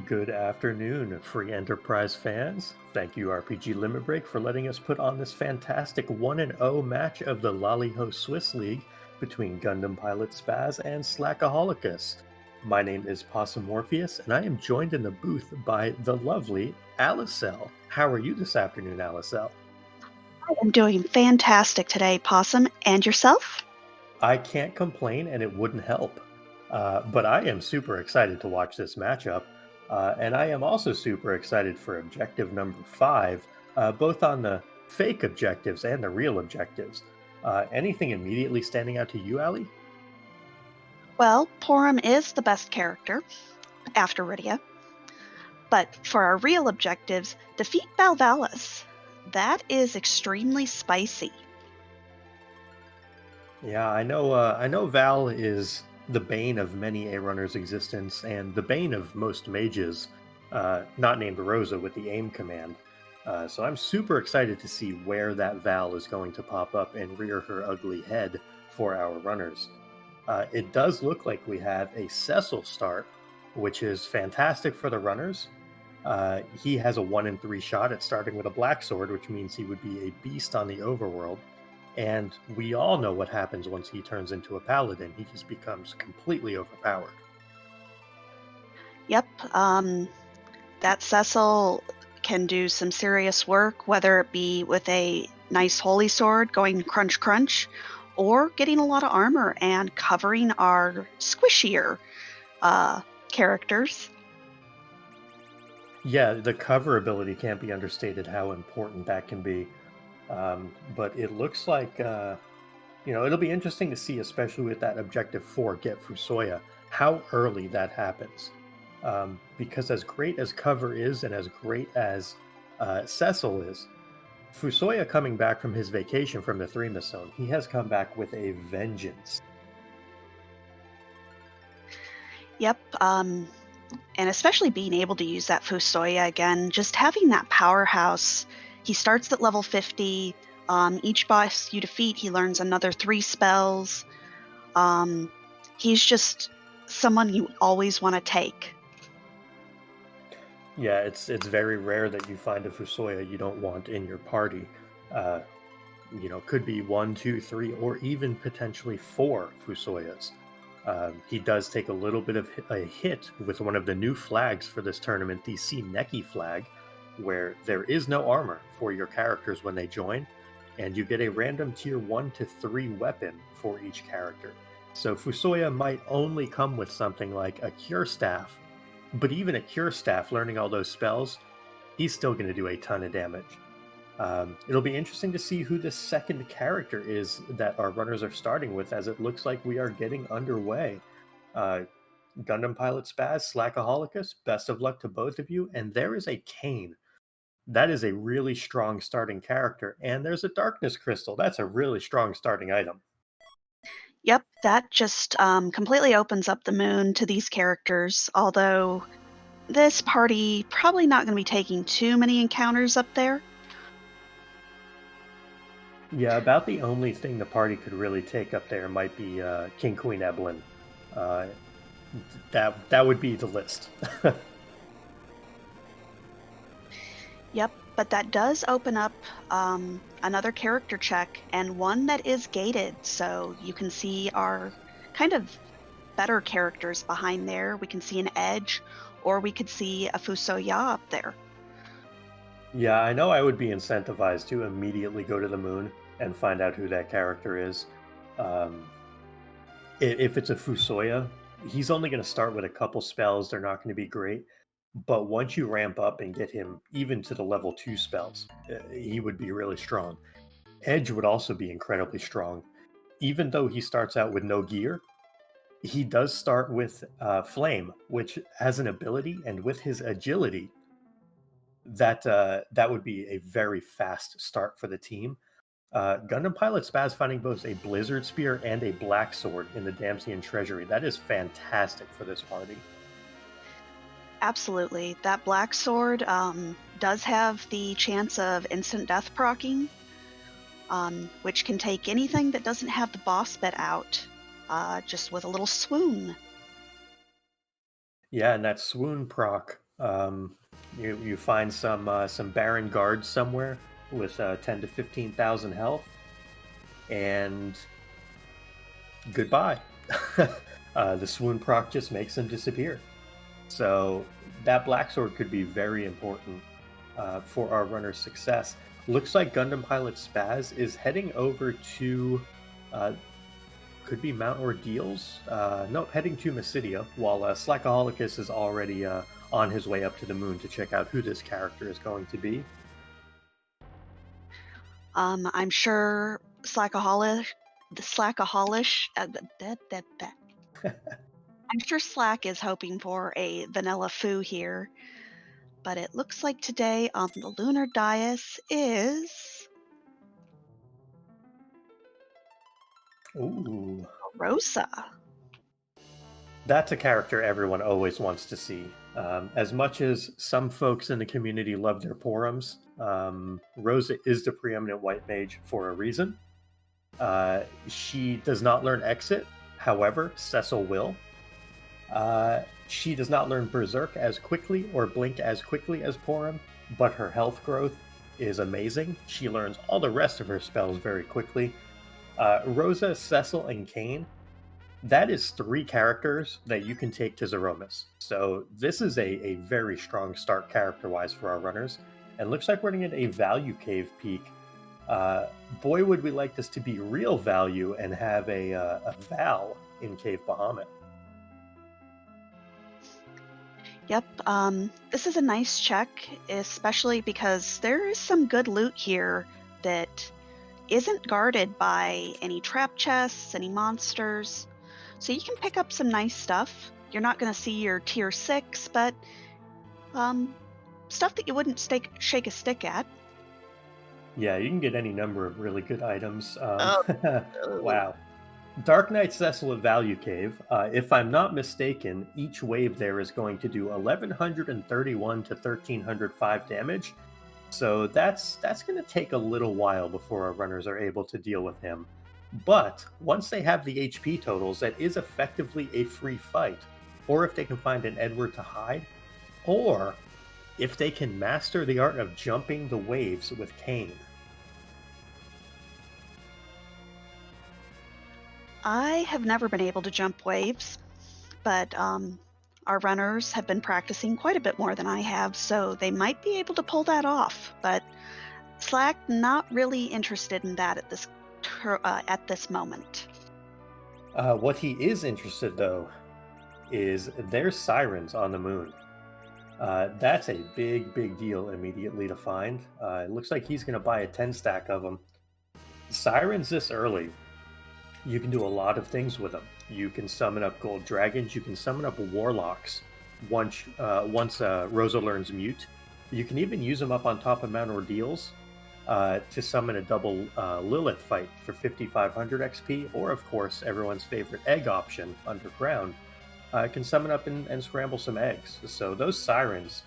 Good afternoon, free enterprise fans. Thank you, RPG Limit Break, for letting us put on this fantastic 1-0 match of the Lali-Ho Swiss League between Gundampilotspaz and Slackaholicus. My name is Possum Morpheus, and I am joined in the booth by the lovely Alicel. How are you this afternoon, Alicel? I am doing fantastic today, Possum. And yourself? I can't complain, and it wouldn't help. But I am super excited to watch this matchup. And I am also super excited for objective number five, both on the fake objectives and the real objectives. Anything immediately standing out to you, Ali? Well, Porum is the best character after Rydia. But for our real objectives, defeat Valvalis. That is extremely spicy. Yeah, I know. I know Val is the bane of many A runners' existence and the bane of most mages, not named Rosa with the aim command. So I'm super excited to see where that Val is going to pop up and rear her ugly head for our runners. It does look like we have a Cecil start, which is fantastic for the runners. He has a 1 in 3 shot at starting with a black sword, which means he would be a beast on the overworld. And we all know what happens once he turns into a paladin. He just becomes completely overpowered. Yep, that Cecil can do some serious work, whether it be with a nice holy sword going crunch crunch, or getting a lot of armor and covering our squishier characters. Yeah, the cover ability can't be understated how important that can be. But it looks like, it'll be interesting to see, especially with that objective four, get Fusoya, how early that happens. Because as great as cover is and as great as Cecil is, Fusoya coming back from his vacation from the Three Zone, he has come back with a vengeance. Yep, and especially being able to use that Fusoya again, just having that powerhouse. He starts at level 50. Each boss you defeat, he learns another 3 spells. He's just someone you always want to take. Yeah, it's very rare that you find a Fusoya you don't want in your party. Uh, could be one, two, three, or even potentially four Fusoyas. He does take a little bit of a hit with one of the new flags for this tournament, the Neki flag, where there is no armor for your characters when they join, and you get a random tier 1 to 3 weapon for each character. So Fusoya might only come with something like a Cure Staff, but even a Cure Staff learning all those spells, he's still going to do a ton of damage. It'll be interesting to see who the second character is that our runners are starting with, as it looks like we are getting underway. Uh, Gundampilotspaz, Slackaholicus, best of luck to both of you. And there is a Kane. That is a really strong starting character. And there's a Darkness Crystal. That's a really strong starting item. Yep, that just completely opens up the moon to these characters, although this party probably not going to be taking too many encounters up there. Yeah, about the only thing the party could really take up there might be King Queen Eblin. Uh, that would be the list. Yep, but that does open up another character check, and one that is gated, so you can see our kind of better characters behind there. We can see an Edge, or we could see a Fusoya up there. Yeah, I know I would be incentivized to immediately go to the moon and find out who that character is. Um, if it's a Fusoya, he's only going to start with a couple spells. They're not going to be great. But once you ramp up and get him even to the level 2 spells, he would be really strong. Edge would also be incredibly strong. Even though he starts out with no gear, he does start with Flame, which has an ability, and with his agility, that would be a very fast start for the team. Gundam Pilot Spaz finding both a Blizzard Spear and a Black Sword in the Damsian Treasury. That is fantastic for this party. Absolutely. That Black Sword does have the chance of instant death proccing, which can take anything that doesn't have the boss bit out, just with a little swoon. Yeah, and that Swoon proc Um, you find some Baron guards somewhere with 10 to 15,000 health, and goodbye. The swoon proc just makes them disappear. So that black sword could be very important for our runner's success. Looks like Gundampilotspaz is heading over to uh, could be Mount Ordeals. No, heading to Mysidia, while Slackaholicus is already on his way up to the moon to check out who this character is going to be. I'm sure Slackaholish, I'm sure Slack is hoping for a vanilla foo here, but it looks like today on the lunar dais is Ooh, Rosa. that's a character everyone always wants to see. As much as some folks in the community love their Porums, Rosa is the preeminent white mage for a reason. She does not learn Exit, however, Cecil will. She does not learn Berserk as quickly or Blink as quickly as Porum, but her health growth is amazing. She learns all the rest of her spells very quickly. Rosa, Cecil, and Kane, that is three characters that you can take to Zeromus. So this is a very strong start character-wise for our runners. And looks like we're going to get a value cave peak. Uh, Boy, would we like this to be real value and have a Val in Cave Bahamut. Yep, this is a nice check, especially because there is some good loot here that isn't guarded by any trap chests, any monsters. So you can pick up some nice stuff. You're not going to see your tier 6, but stuff that you wouldn't shake a stick at. Yeah, you can get any number of really good items. Oh. Wow. Dark Knight Cecil at Value Cave. If I'm not mistaken, each wave there is going to do 1131 to 1305 damage. So that's going to take a little while before our runners are able to deal with him. But once they have the HP totals, that is effectively a free fight. Or if they can find an Edward to hide, or if they can master the art of jumping the waves with Kane. I have never been able to jump waves, but our runners have been practicing quite a bit more than I have, so they might be able to pull that off. But Slack not really interested in that at this moment. What he is interested, though, is there's sirens on the moon. That's a big deal immediately to find. It looks like he's going to buy a 10 stack of them. Sirens this early, you can do a lot of things with them. You can summon up gold dragons. You can summon up warlocks once Rosa learns mute. You can even use them up on top of Mount Ordeals to summon a double Lilith fight for 5,500 XP, or of course everyone's favorite egg option, Underground, can summon up and scramble some eggs. So those sirens,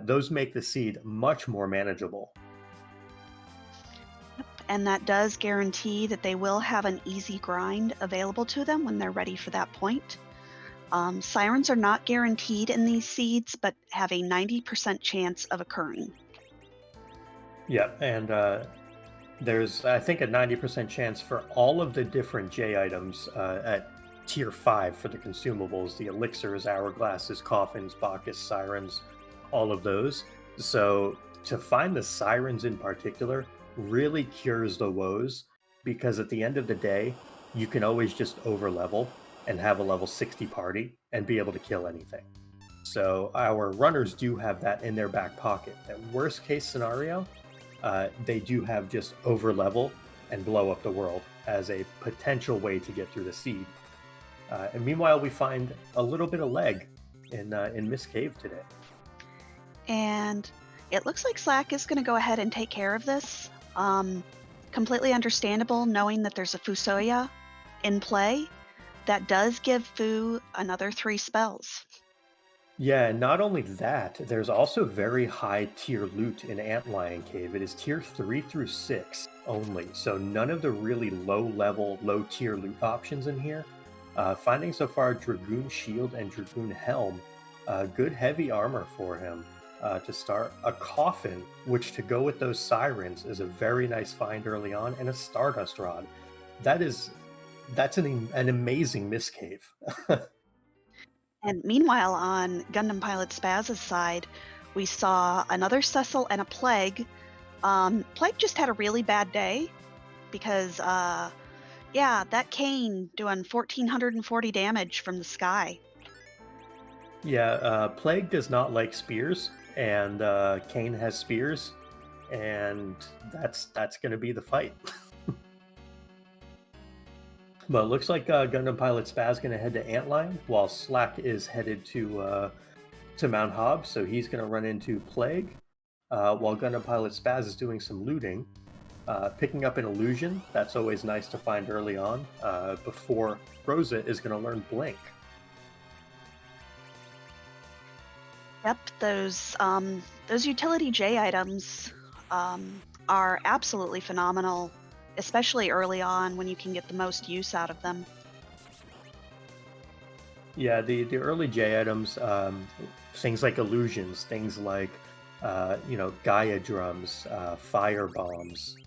those make the seed much more manageable. And that does guarantee that they will have an easy grind available to them when they're ready for that point. Sirens are not guaranteed in these seeds, but have a 90% chance of occurring. Yeah, and there's, I think, a 90% chance for all of the different J items at tier 5 for the consumables, the elixirs, hourglasses, coffins, Bacchus, sirens, all of those. So to find the sirens in particular really cures the woes, because at the end of the day, you can always just over level and have a level 60 party and be able to kill anything. So our runners do have that in their back pocket. That worst case scenario, they do have just over level and blow up the world as a potential way to get through the seed. And meanwhile, we find a little bit of leg in Miss Cave today. And it looks like Slack is going to go ahead and take care of this. Completely understandable, knowing that there's a Fusoya in play that does give Fu another 3 spells. Yeah, and not only that, there's also very high tier loot in Antlion Cave. It is tier 3 through 6 only, so none of the really low level, low tier loot options in here. Finding so far Dragoon Shield and Dragoon Helm Good heavy armor for him to start. A coffin, which to go with those sirens is a very nice find early on, and a Stardust Rod. That is an amazing miscave. And meanwhile, on Gundam Pilot Spaz's side, we saw another Cecil and a Plague. Plague just had a really bad day because, yeah, that Kane doing 1,440 damage from the sky. Yeah, Plague does not like spears, and Kane has spears, and that's going to be the fight. But it looks like Gundam Pilot Spaz going to head to Antline, while Slack is headed to Mount Hob, so he's going to run into Plague, while Gundam Pilot Spaz is doing some looting, picking up an illusion. That's always nice to find early on, before Rosa is going to learn Blink. Yep, those utility J items are absolutely phenomenal, especially early on when you can get the most use out of them. Yeah, the early J items, things like illusions, things like Gaia drums, fire bombs,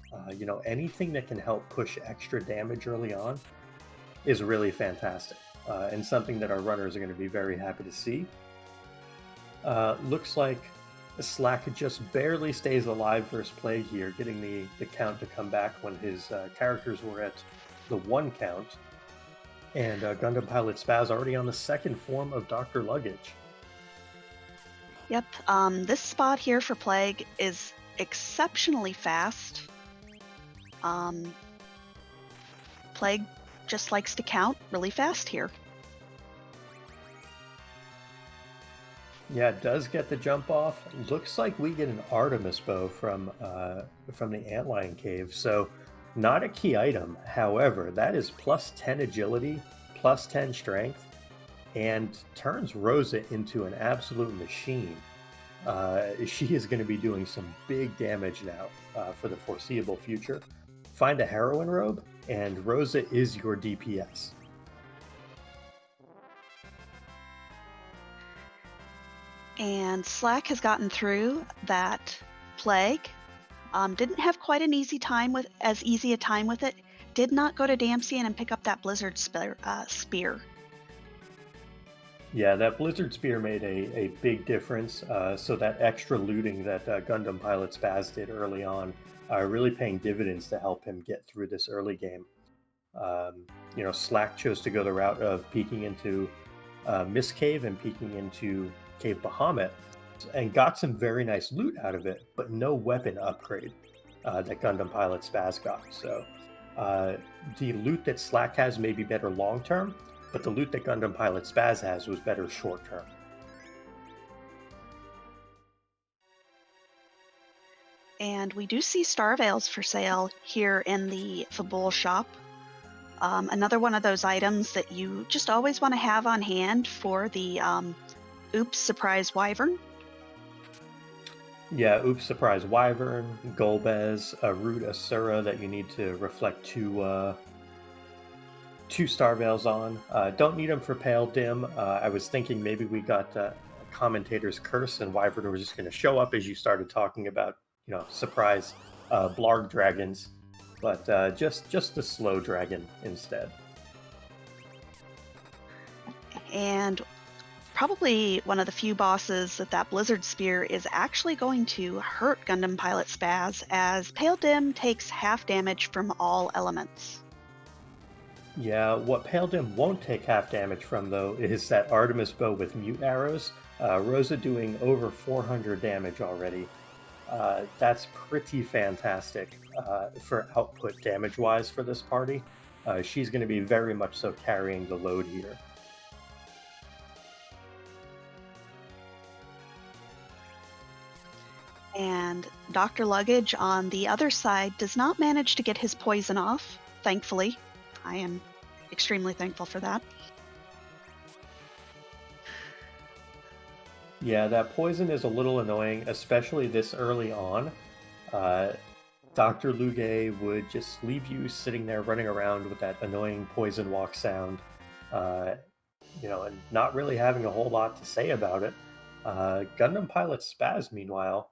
anything that can help push extra damage early on is really fantastic, and something that our runners are going to be very happy to see. Looks like Slack just barely stays alive versus Plague here, getting the count to come back when his characters were at the 1 count. And Gundam Pilot Spaz already on the 2nd form of Dr. Luggage. Yep, this spot here for Plague is exceptionally fast. Plague just likes to count really fast here. Yeah, it does get the jump off. Looks like we get an Artemis bow from the Antlion cave. So not a key item. However, that is plus 10 agility, plus 10 strength, and turns Rosa into an absolute machine. She is going to be doing some big damage now for the foreseeable future. Find a heroine robe, and Rosa is your DPS. And Slack has gotten through that Plague. Didn't have quite an easy time with it. Did not go to Damsian and pick up that Blizzard spear. Yeah, that Blizzard Spear made a big difference. So that extra looting that Gundam Pilot Spaz did early on, really paying dividends to help him get through this early game. Slack chose to go the route of peeking into Mist Cave and peeking into Cave Bahamut, and got some very nice loot out of it, but no weapon upgrade that Gundam Pilot Spaz got. So the loot that Slack has may be better long term, but the loot that Gundam Pilot Spaz has was better short term. And we do see Star Veils for sale here in the Fabul shop. Another one of those items that you just always want to have on hand for the Oops Surprise Wyvern. Yeah, Oops Surprise Wyvern, Golbez, a Root Asura that you need to reflect two Star Veils on. Don't need them for Pale Dim. I was thinking maybe we got Commentator's Curse and Wyvern were just going to show up as you started talking about, surprise Blarg dragons, but just the slow dragon instead. And probably one of the few bosses that Blizzard Spear is actually going to hurt Gundam Pilot Spaz, as Pale Dim takes half damage from all elements. Yeah, what Pale Dim won't take half damage from, though, is that Artemis bow with mute arrows. Rosa doing over 400 damage already. That's pretty fantastic for output damage-wise for this party. She's going to be very much so carrying the load here. And Dr. Luggage on the other side does not manage to get his poison off, thankfully. I am extremely thankful for that. Yeah, that poison is a little annoying, especially this early on. Dr. Luge would just leave you sitting there running around with that annoying poison walk sound. and not really having a whole lot to say about it. Gundampilotspaz, meanwhile,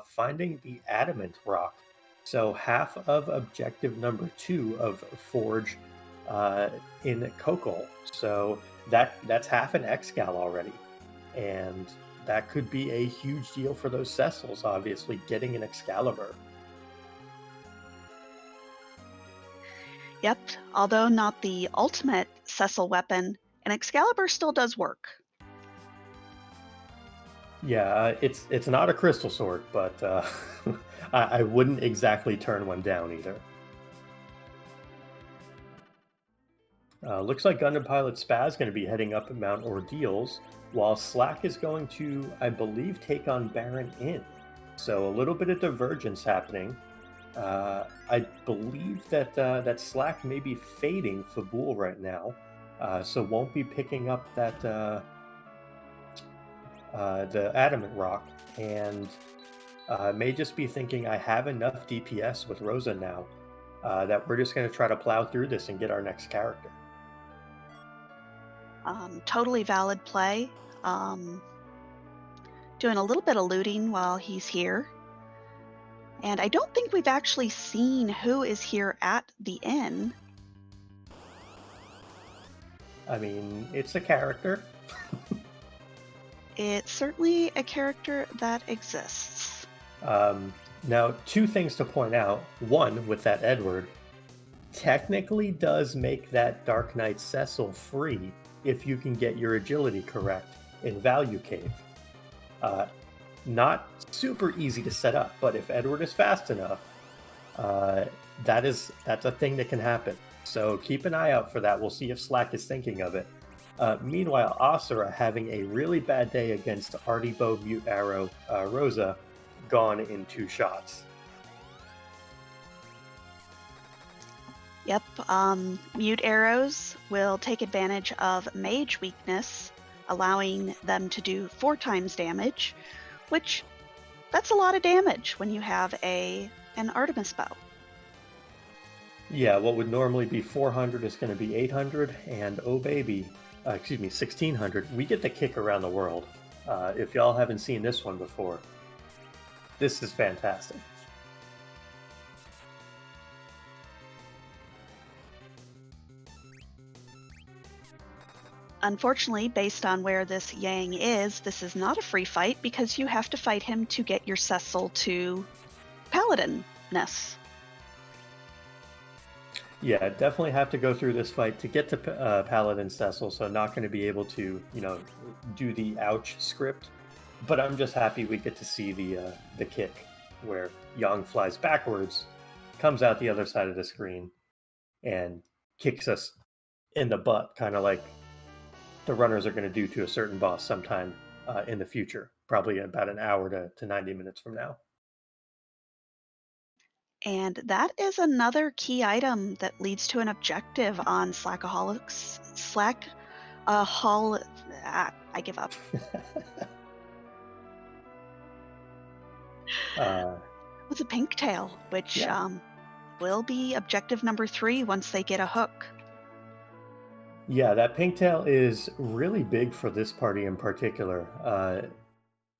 finding the adamant rock. So half of objective number 2 of Forge in Kokol. So that's half an Excal already. And that could be a huge deal for those Cecils, obviously, getting an Excalibur. Yep, although not the ultimate Cecil weapon, an Excalibur still does work. Yeah, it's not a crystal sword, but I wouldn't exactly turn one down either. Looks like Gundampilotspaz is going to be heading up at Mount Ordeals, while Slack is going to, I believe, take on Baron Inn. So a little bit of divergence happening. I believe that Slack may be fading Fabul right now, so won't be picking up that the Adamant Rock, and may just be thinking I have enough DPS with Rosa now that we're just going to try to plow through this and get our next character. Totally valid play. Doing a little bit of looting while he's here. And I don't think we've actually seen who is here at the inn. I mean, it's a character. It's certainly a character that exists. Now, two things to point out. One, with that Edward, technically does make that Dark Knight Cecil free if you can get your agility correct in Value Cave. Not super easy to set up, but if Edward is fast enough, that's a thing that can happen. So keep an eye out for that. We'll see if Slack is thinking of it. Meanwhile, Asura having a really bad day against Artie Bow, Mute Arrow, Rosa, gone in 2 shots. Yep, Mute Arrows will take advantage of Mage weakness, allowing them to do 4 times damage, which that's a lot of damage when you have an Artemis bow. Yeah, what would normally be 400 is going to be 800, and oh baby, 1600. We get the kick around the world. If y'all haven't seen this one before, this is fantastic. Unfortunately, based on where this Yang is, this is not a free fight because you have to fight him to get your Cecil to Paladin-ness. Yeah, definitely have to go through this fight to get to Paladin Cecil, so not going to be able to, do the ouch script. But I'm just happy we get to see the kick, where Yang flies backwards, comes out the other side of the screen, and kicks us in the butt, kind of like the runners are going to do to a certain boss sometime in the future, probably about an hour to 90 minutes from now. And that is another key item that leads to an objective on Slackaholicus. I give up. With a pink tail, which will be objective number 3 once they get a hook. Yeah, that pink tail is really big for this party in particular.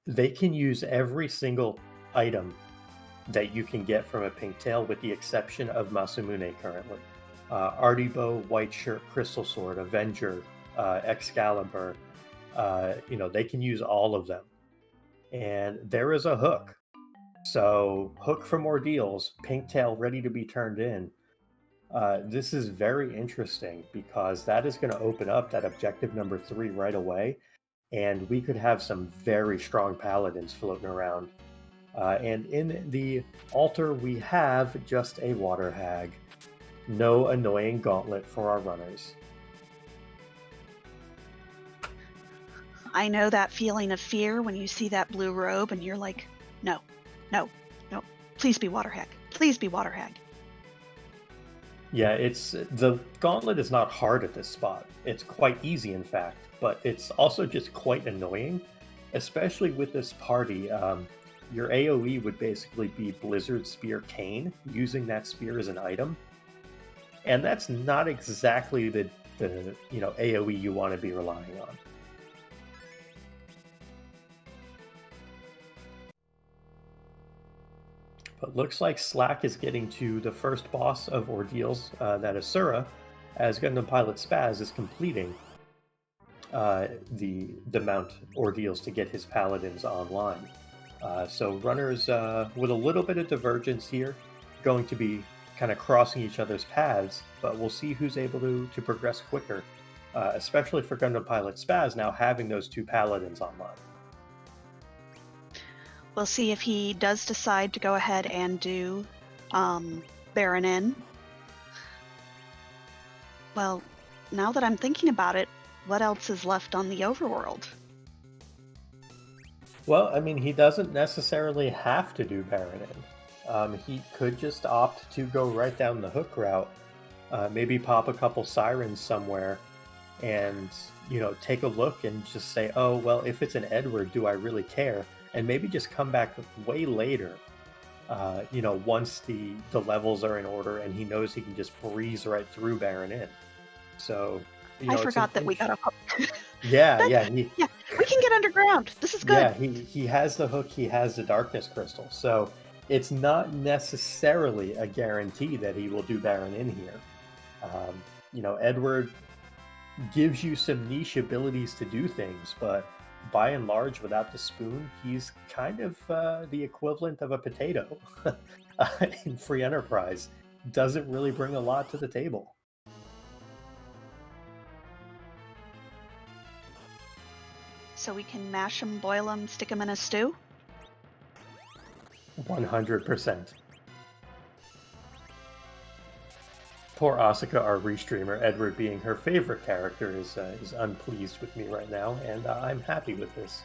They can use every single item that you can get from a pink tail, with the exception of Masamune currently. Artie Bow, White Shirt, Crystal Sword, Avenger, Excalibur, they can use all of them. And there is a hook. So, hook from Ordeals, pink tail ready to be turned in. This is very interesting because that is going to open up that objective number 3 right away. And we could have some very strong paladins floating around. And in the altar, we have just a water hag. No annoying gauntlet for our runners. I know that feeling of fear when you see that blue robe and you're like, no, please be water hag. Please be water hag. Yeah, the gauntlet is not hard at this spot. It's quite easy, in fact, but it's also just quite annoying, especially with this party. Your AoE would basically be Blizzard Spear Cane, using that spear as an item. And that's not exactly the the AoE you want to be relying on. But looks like Slack is getting to the first boss of Ordeals, that Asura, as Gundampilotspaz is completing the Mount Ordeals to get his paladins online. So runners with a little bit of divergence here, going to be kind of crossing each other's paths, but we'll see who's able to progress quicker, especially for Gundampilotspaz now having those two paladins online. We'll see if he does decide to go ahead and do Baron Inn. Well, now that I'm thinking about it, what else is left on the overworld? Well, I mean, he doesn't necessarily have to do Baron Inn. He could just opt to go right down the hook route, maybe pop a couple sirens somewhere, and take a look and just say, oh well, if it's an Edward, do I really care? And maybe just come back way later, once the levels are in order and he knows he can just breeze right through Baron Inn. So I forgot that we got a hook. Yeah, yeah, we can get underground. This is good. Yeah, he has the hook, he has the darkness crystal. So it's not necessarily a guarantee that he will do Baron Inn here. Edward gives you some niche abilities to do things, but by and large, without the spoon, he's kind of the equivalent of a potato in free enterprise. Doesn't really bring a lot to the table. So we can mash them, boil them, stick them in a stew? 100%. Poor Asuka, our restreamer, Edward being her favorite character, is unpleased with me right now, and I'm happy with this.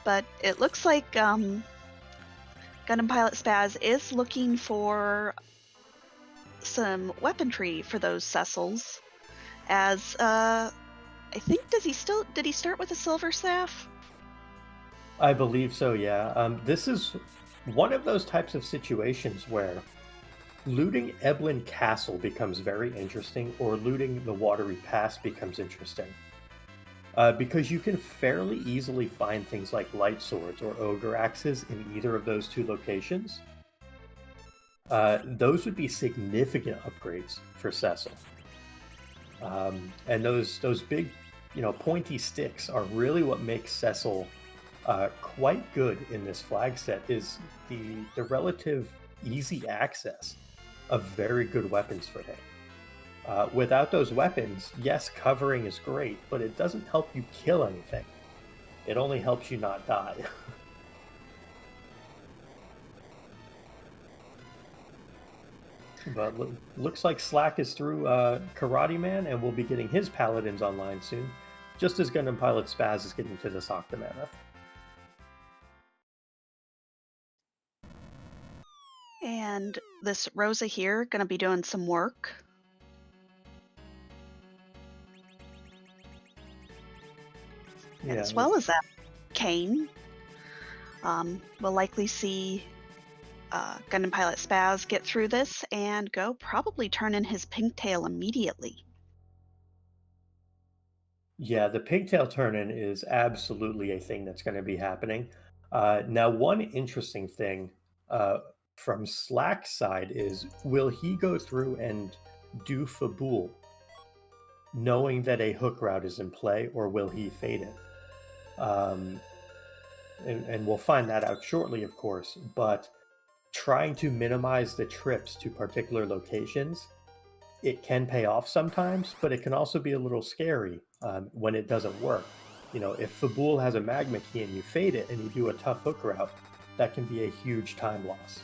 But it looks like Gundampilotspaz is looking for some weaponry for those Cecils, as I think did he start with a silver staff? I believe so, yeah. This is one of those types of situations where looting Eblin Castle becomes very interesting, or looting the Watery Pass becomes interesting. Because you can fairly easily find things like light swords or ogre axes in either of those two locations. Those would be significant upgrades for Cecil. And those big, pointy sticks are really what makes Cecil quite good in this flag set, is the relative easy access of very good weapons for him. Without those weapons, yes, covering is great, but it doesn't help you kill anything. It only helps you not die. But looks like Slack is through Karate Man, and we'll be getting his paladins online soon, just as Gundampilotspaz is getting to this Octomammoth. And this Rosa here gonna be doing some work. Yeah, as well as that, Kane. We'll likely see Gundampilotspaz get through this and go probably turn in his pigtail immediately. Yeah, the pigtail turn-in is absolutely a thing that's going to be happening. Now, one interesting thing from Slack's side is, will he go through and do Fabul, knowing that a hook route is in play, or will he fade it? And we'll find that out shortly, of course, but trying to minimize the trips to particular locations, it can pay off sometimes, but it can also be a little scary when it doesn't work. If Fabul has a magma key and you fade it and you do a tough hook route, that can be a huge time loss.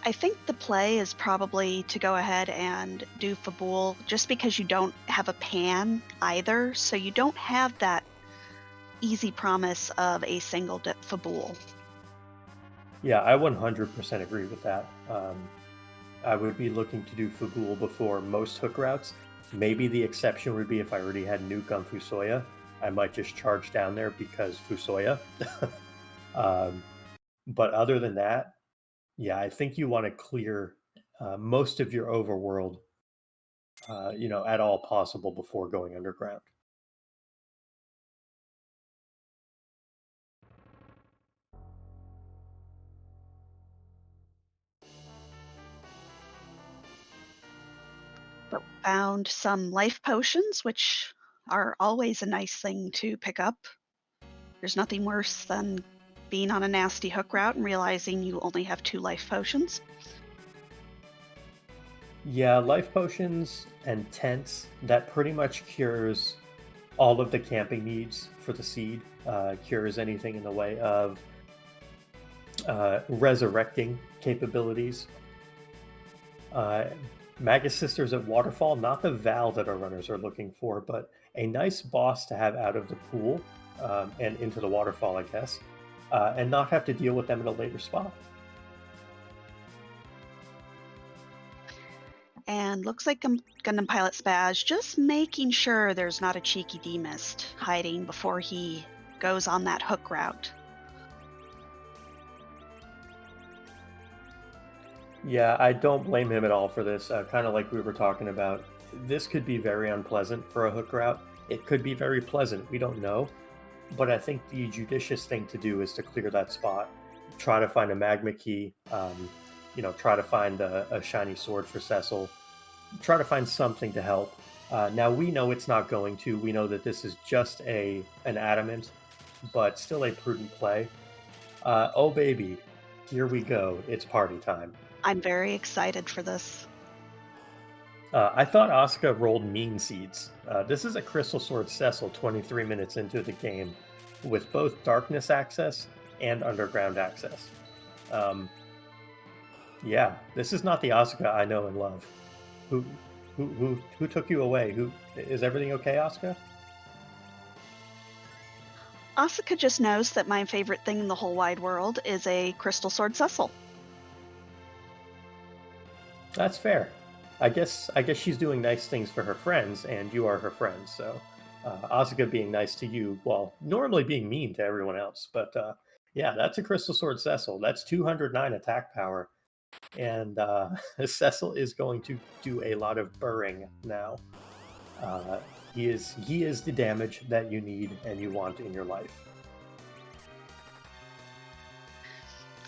I think the play is probably to go ahead and do Fabul, just because you don't have a pan either, so you don't have that easy promise of a single dip Fabul. Yeah, I 100% agree with that. I would be looking to do Fabul before most hook routes. Maybe the exception would be if I already had Nuke on Fusoya, I might just charge down there because Fusoya. um, but other than that, yeah, I think you want to clear most of your overworld, at all possible before going underground. But found some life potions, which are always a nice thing to pick up. There's nothing worse than being on a nasty hook route and realizing you only have 2 life potions. Yeah, life potions and tents, that pretty much cures all of the camping needs for the seed, cures anything in the way of resurrecting capabilities. Uh, Magus Sisters at Waterfall, not the Val that our runners are looking for, but a nice boss to have out of the pool and into the waterfall, I guess, and not have to deal with them in a later spot. And looks like Gundampilotspaz just making sure there's not a cheeky demist hiding before he goes on that hook route. Yeah, I don't blame him at all for this. Kind of like we were talking about, this could be very unpleasant for a hook route. It could be very pleasant. We don't know. But I think the judicious thing to do is to clear that spot. Try to find a magma key. Try to find a shiny sword for Cecil. Try to find something to help. Now we know it's not going to. We know that this is just an adamant, but still a prudent play. Oh baby, here we go. It's party time. I'm very excited for this. I thought Asuka rolled mean seeds. This is a Crystal Sword Cecil 23 minutes into the game with both darkness access and underground access. Um, yeah, this is not the Asuka I know and love. Who who took you away? Who is everything okay, Asuka? Asuka just knows that my favorite thing in the whole wide world is a Crystal Sword Cecil. That's fair. I guess she's doing nice things for her friends, and you are her friends. So, Asuka being nice to you, while normally being mean to everyone else. But yeah, that's a Crystal Sword Cecil. That's 209 attack power, and Cecil is going to do a lot of burring now. Uh, he is the damage that you need and you want in your life.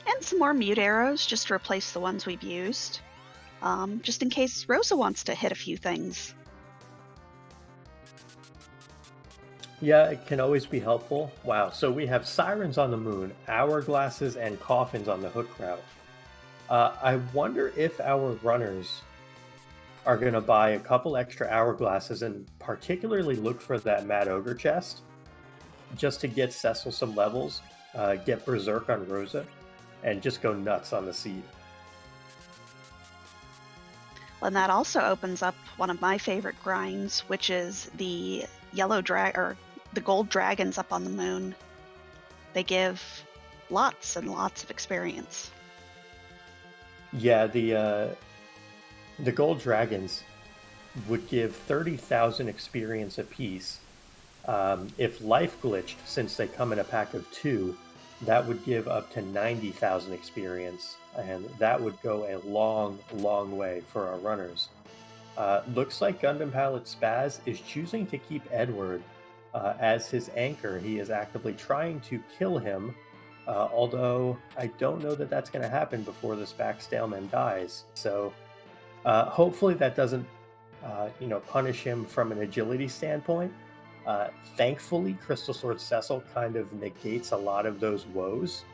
And some more mute arrows just to replace the ones we've used. Just in case Rosa wants to hit a few things. Yeah, it can always be helpful. Wow, so we have sirens on the moon, hourglasses, and coffins on the hook route. I wonder if our runners are going to buy a couple extra hourglasses and particularly look for that Mad Ogre chest just to get Cecil some levels, get Berserk on Rosa, and just go nuts on the seed. And that also opens up one of my favorite grinds, which is the the gold dragons up on the moon. They give lots and lots of experience. Yeah, the gold dragons would give 30,000 experience apiece. If life glitched, since they come in a pack of 2, that would give up to 90,000 experience, and that would go a long, long way for our runners. Looks like Gundampilotspaz is choosing to keep Edward as his anchor. He is actively trying to kill him, although I don't know that that's going to happen before this backstaleman dies. So hopefully that doesn't, punish him from an agility standpoint. Thankfully, Crystal Sword Cecil kind of negates a lot of those woes,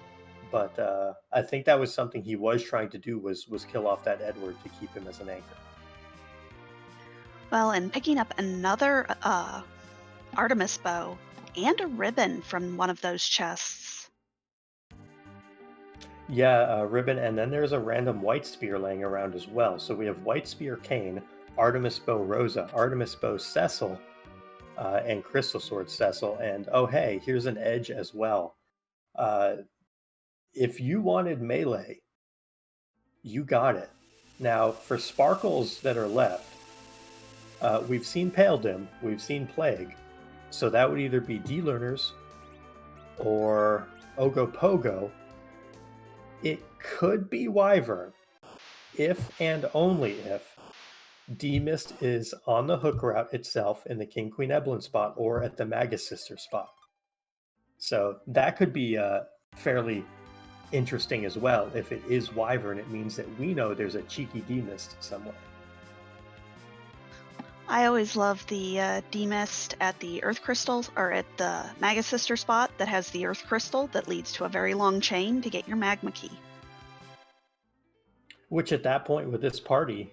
but I think that was something he was trying to do was kill off that Edward to keep him as an anchor. Well, and picking up another Artemis bow and a ribbon from one of those chests. Yeah, ribbon, and then there's a random white spear laying around as well. So we have white spear Kane, Artemis bow Rosa, Artemis bow Cecil, and Crystal Sword Cecil. And oh, hey, here's an edge as well. If you wanted melee, you got it. Now, for sparkles that are left, we've seen Pale Dim, we've seen Plague. So that would either be D-Lunars or Ogopogo. It could be Wyvern, if and only if D-Mist is on the hook route itself in the King Queen Eblin spot or at the Magus Sister spot. So that could be fairly interesting as well. If it is Wyvern, it means that we know there's a cheeky D-Mist somewhere. I always love the D-Mist at the Earth Crystal, or at the Magus Sister spot that has the Earth Crystal that leads to a very long chain to get your Magma Key. Which at that point with this party,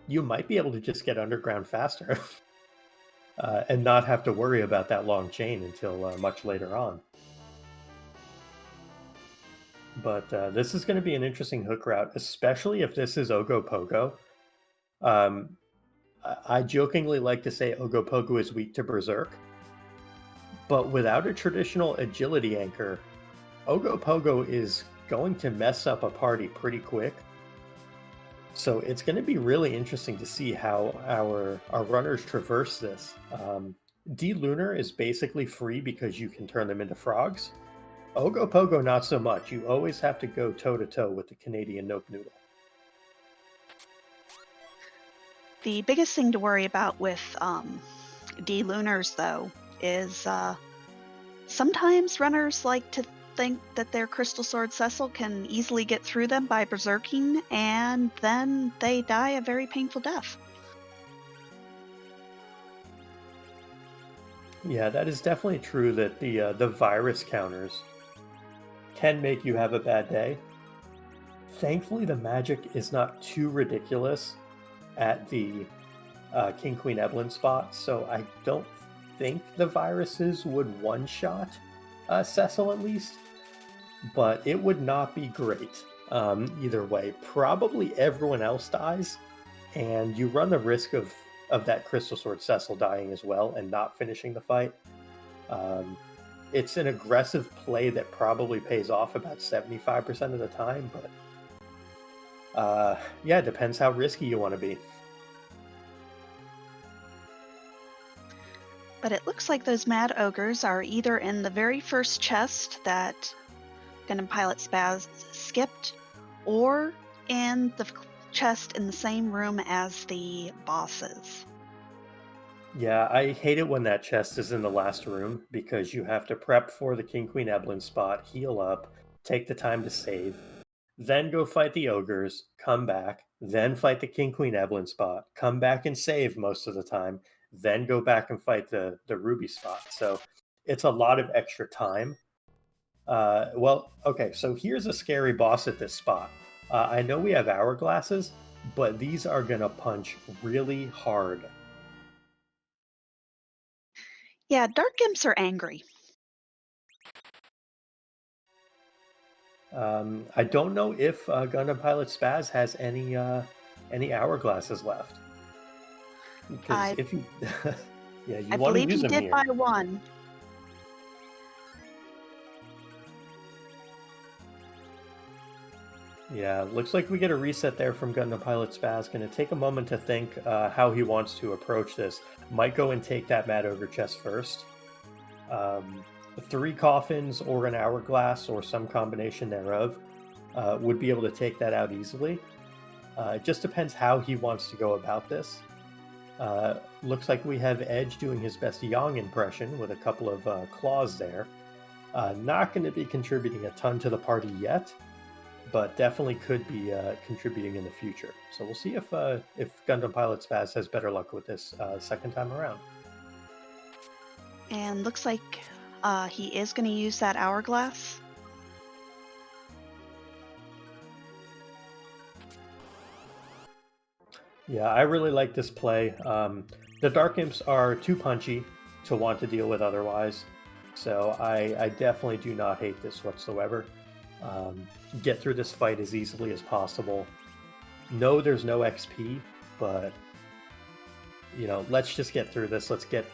you might be able to just get underground faster and not have to worry about that long chain until much later on. But this is going to be an interesting hook route, especially if this is Ogopogo. I jokingly like to say Ogopogo is weak to Berserk, but without a traditional agility anchor, Ogopogo is going to mess up a party pretty quick. So it's going to be really interesting to see how our runners traverse this. D-Lunar is basically free because you can turn them into frogs. Ogopogo, not so much. You always have to go toe-to-toe with the Canadian Nope Noodle. The biggest thing to worry about with D-Lunars, though, is sometimes runners like to think that their Crystal Sword Cecil can easily get through them by berserking, and then they die a very painful death. Yeah, that is definitely true that the virus counters can make you have a bad day. Thankfully, the magic is not too ridiculous at the King Queen Eblin spot, so I don't think the viruses would one-shot Cecil at least, but it would not be great either way. Probably everyone else dies, and you run the risk of that Crystal Sword Cecil dying as well and not finishing the fight. It's an aggressive play that probably pays off about 75% of the time, but yeah, it depends how risky you want to be. But it looks like those Mad Ogres are either in the very first chest that Gundampilotspaz skipped, or in the chest in the same room as the bosses. Yeah, I hate it when that chest is in the last room because you have to prep for the King Queen Eblin spot, heal up, take the time to save, then go fight the ogres, come back, then fight the King Queen Eblin spot, come back and save most of the time, then go back and fight the Ruby spot. So it's a lot of extra time. Well, okay, so here's a scary boss at this spot. I know we have hourglasses, but these are going to punch really hard. Yeah, Dark Imps are angry. I don't know if Gundampilotspaz has any hourglasses left. Because if you, yeah, you I want to believe use he them did here. buy one. Yeah, looks like we get a reset there from Gundampilotspaz. Going to take a moment to think how he wants to approach this. Might go and take that Mad Ogre chest first. 3 coffins or an hourglass or some combination thereof would be able to take that out easily. It just depends how he wants to go about this. Looks like we have Edge doing his best Yang impression with a couple of claws there. Not going to be contributing a ton to the party yet, but definitely could be contributing in the future. So we'll see if Gundampilotspaz has better luck with this second time around. And looks like he is going to use that hourglass. Yeah, I really like this play. The Dark Imps are too punchy to want to deal with otherwise, so I definitely do not hate this whatsoever. Get through this fight as easily as possible. No, there's no XP, but let's just get through this. Let's get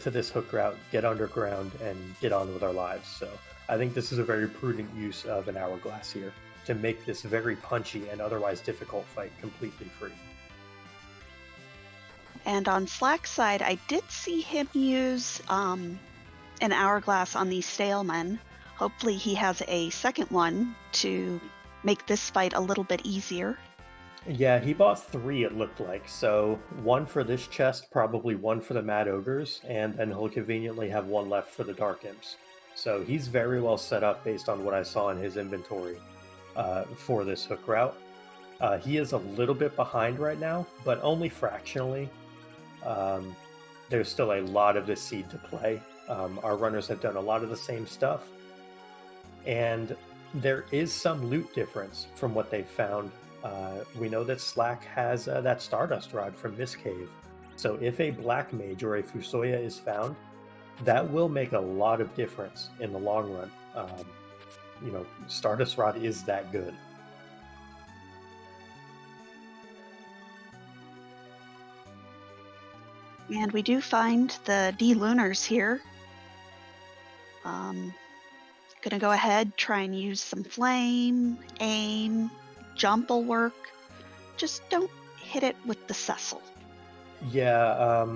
to this hook route, get underground, and get on with our lives. So I think this is a very prudent use of an hourglass here to make this very punchy and otherwise difficult fight completely free. And on Slack's side, I did see him use an hourglass on these Stalemen. Hopefully he has a second one to make this fight a little bit easier. Yeah, he bought three, it looked like. So one for this chest, probably one for the Mad Ogres, and then he'll conveniently have one left for the Dark Imps. So he's very well set up based on what I saw in his inventory for this hook route. He is a little bit behind right now, but only fractionally. Um, there's still a lot of this seed to play. Our runners have done a lot of the same stuff, and there is some loot difference from what they've found. We know that Slack has that Stardust Rod from Miss Cave, so if a Black Mage or a Fusoya is found, that will make a lot of difference in the long run. Stardust Rod is that good. And we do find the D-Lunars here. Gonna go ahead, try and use some flame, aim, jump will work. Just don't hit it with the Cecil. Yeah,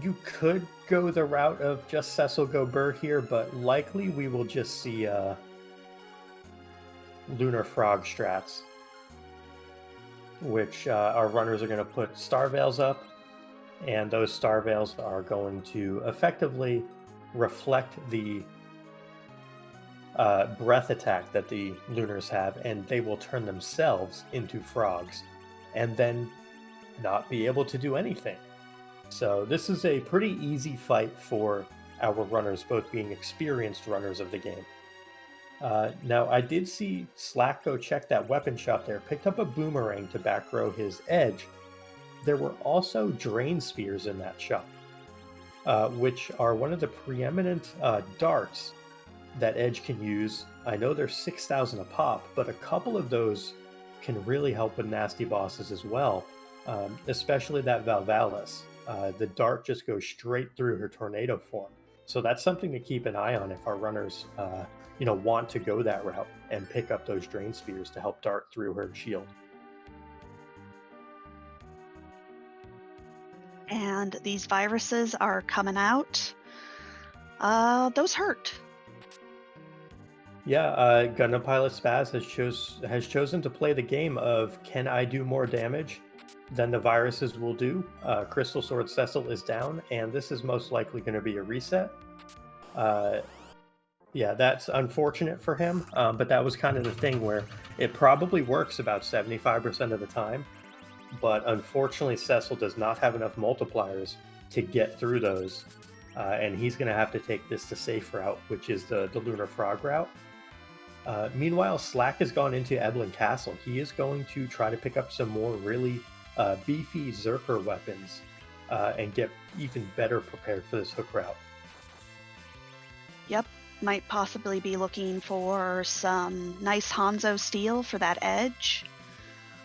you could go the route of just Cecil go Burr here, but likely we will just see Lunar Frog strats, which our runners are going to put Star Veils up, and those Star Veils are going to effectively reflect the breath attack that the Lunars have, and they will turn themselves into frogs, and then not be able to do anything. So this is a pretty easy fight for our runners, both being experienced runners of the game. Now, I did see Slack go check that weapon shop there, picked up a boomerang to back row his edge. There were also drain spears in that shop, which are one of the preeminent darts that Edge can use. I know they're 6,000 a pop, but a couple of those can really help with nasty bosses as well, especially that Valvalis. The dart just goes straight through her tornado form. So that's something to keep an eye on if our runners want to go that route and pick up those drain spears to help dart through her shield. And these viruses are coming out. Those hurt. Yeah, Gundampilotspaz has chosen to play the game of, can I do more damage than the viruses will do? Crystal Sword Cecil is down, and this is most likely going to be a reset. Yeah, that's unfortunate for him, but that was kind of the thing where it probably works about 75% of the time, but unfortunately Cecil does not have enough multipliers to get through those, and he's going to have to take this to safe route, which is the Lunar Frog route. Meanwhile, Slack has gone into Eblin Castle. He is going to try to pick up some more really beefy Zerker weapons and get even better prepared for this hook route. Yep, might possibly be looking for some nice Hanzo steel for that edge.